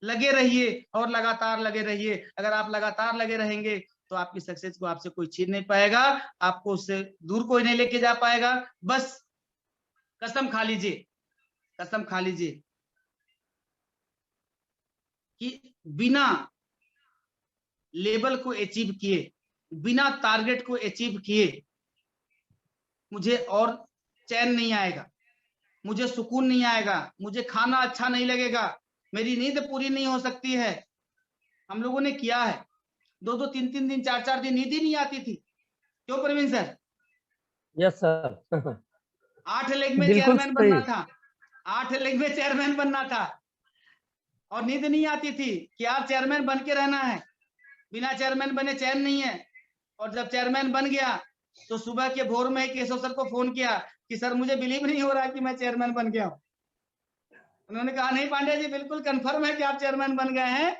लगे रहिए और लगातार लगे रहिए। अगर आप लगातार लगे रहेंगे तो आपकी सक्सेस को आपसे कोई छीन नहीं पाएगा, आपको उससे दूर कोई नहीं लेके जा पाएगा। बस कसम खा लीजिए, कसम खा लीजिए कि बिना लेवल को अचीव किए, बिना टारगेट को अचीव किए मुझे और चैन नहीं आएगा, मुझे सुकून नहीं आएगा, मुझे खाना अच्छा नहीं लगेगा, मेरी नींद पूरी नहीं हो सकती है। हम लोगों ने किया है, 2-2, 3-3 दिन, 4-4 दिन नींद ही नहीं आती थी। क्यों Praveen sir? Yes sir. 8 leg में बिल्कुल चेयरमैन सही। बनना था, 8 लेग में चेयरमैन बनना था और नींद नहीं आती थी कि यार चेयरमैन बन के रहना है, बिना चेयरमैन बने चैन नहीं है। और जब चेयरमैन बन गया तो सुबह के भोर में केशव सर को फोन किया कि सर मुझे बिलीव नहीं हो रहा कि मैं चेयरमैन बन गया हूं। उन्होंने कहा नहीं पांडे जी, बिल्कुल कंफर्म है कि आप चेयरमैन बन गए हैं।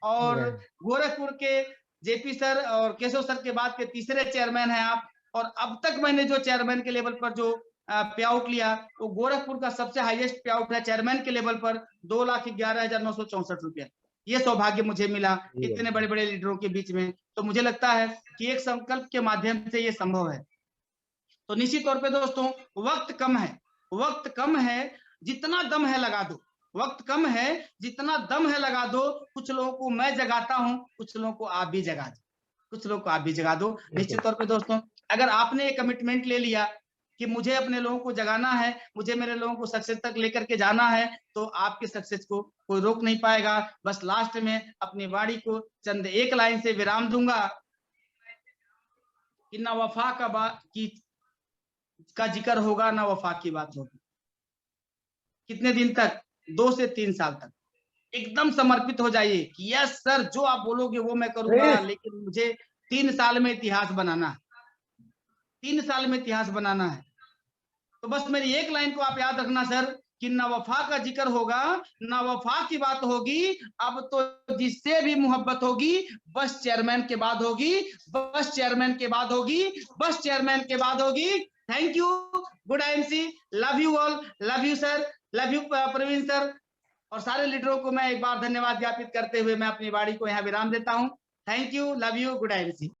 और गोरखपुर के जेपी सर और केशव सर के बाद के तीसरे चेयरमैन हैं आप। और अब तक मैंने जो चेयरमैन के लेवल पर जो पे आउट लिया, वो गोरखपुर का सबसे हाईएस्ट पे आउट है चेयरमैन के लेवल पर, 2,11,964 रुपया। ये सौभाग्य मुझे मिला इतने बड़े बड़े लीडरों के बीच में। तो मुझे लगता है कि एक संकल्प के माध्यम से ये संभव है। तो निश्चित तौर पे दोस्तों, वक्त कम है, वक्त कम है, जितना दम है लगा दो। वक्त कम है, जितना दम है लगा दो। कुछ लोगों को मैं जगाता हूं, कुछ लोगों को आप भी जगा दो, कुछ लोगों को आप भी जगा दो। निश्चित तौर पे दोस्तों, अगर आपने एक कमिटमेंट ले लिया कि मुझे अपने लोगों को जगाना है, मुझे मेरे लोगों को सक्सेस तक लेकर के जाना है, तो आपके सक्सेस को कोई रोक नहीं पाएगा। बस लास्ट में अपनी वाणी को चंद एक लाइन से विराम दूंगा कि ना वफा का जिक्र होगा, ना वफा की बात होगी। कितने दिन तक? 2 से 3 साल तक एकदम समर्पित हो जाइए कि यस सर, जो आप बोलोगे वो मैं करूंगा, लेकिन मुझे 3 साल में इतिहास बनाना है, 3 साल में इतिहास बनाना है। तो बस मेरी एक लाइन को आप याद रखना सर कि ना वफा का जिक्र होगा, ना वफा की बात होगी, अब तो जिससे भी मोहब्बत होगी बस चेयरमैन के बाद होगी, बस चेयरमैन के बाद होगी, बस चेयरमैन के बाद होगी। Thank you, good IMC, love you all, love you sir, love you Praveen sir, और सारे लीडरों को मैं एक बार धन्यवाद ज्ञापित करते हुए मैं अपनी वाणी को यहाँ विराम देता हूँ। Thank you, love you, good IMC.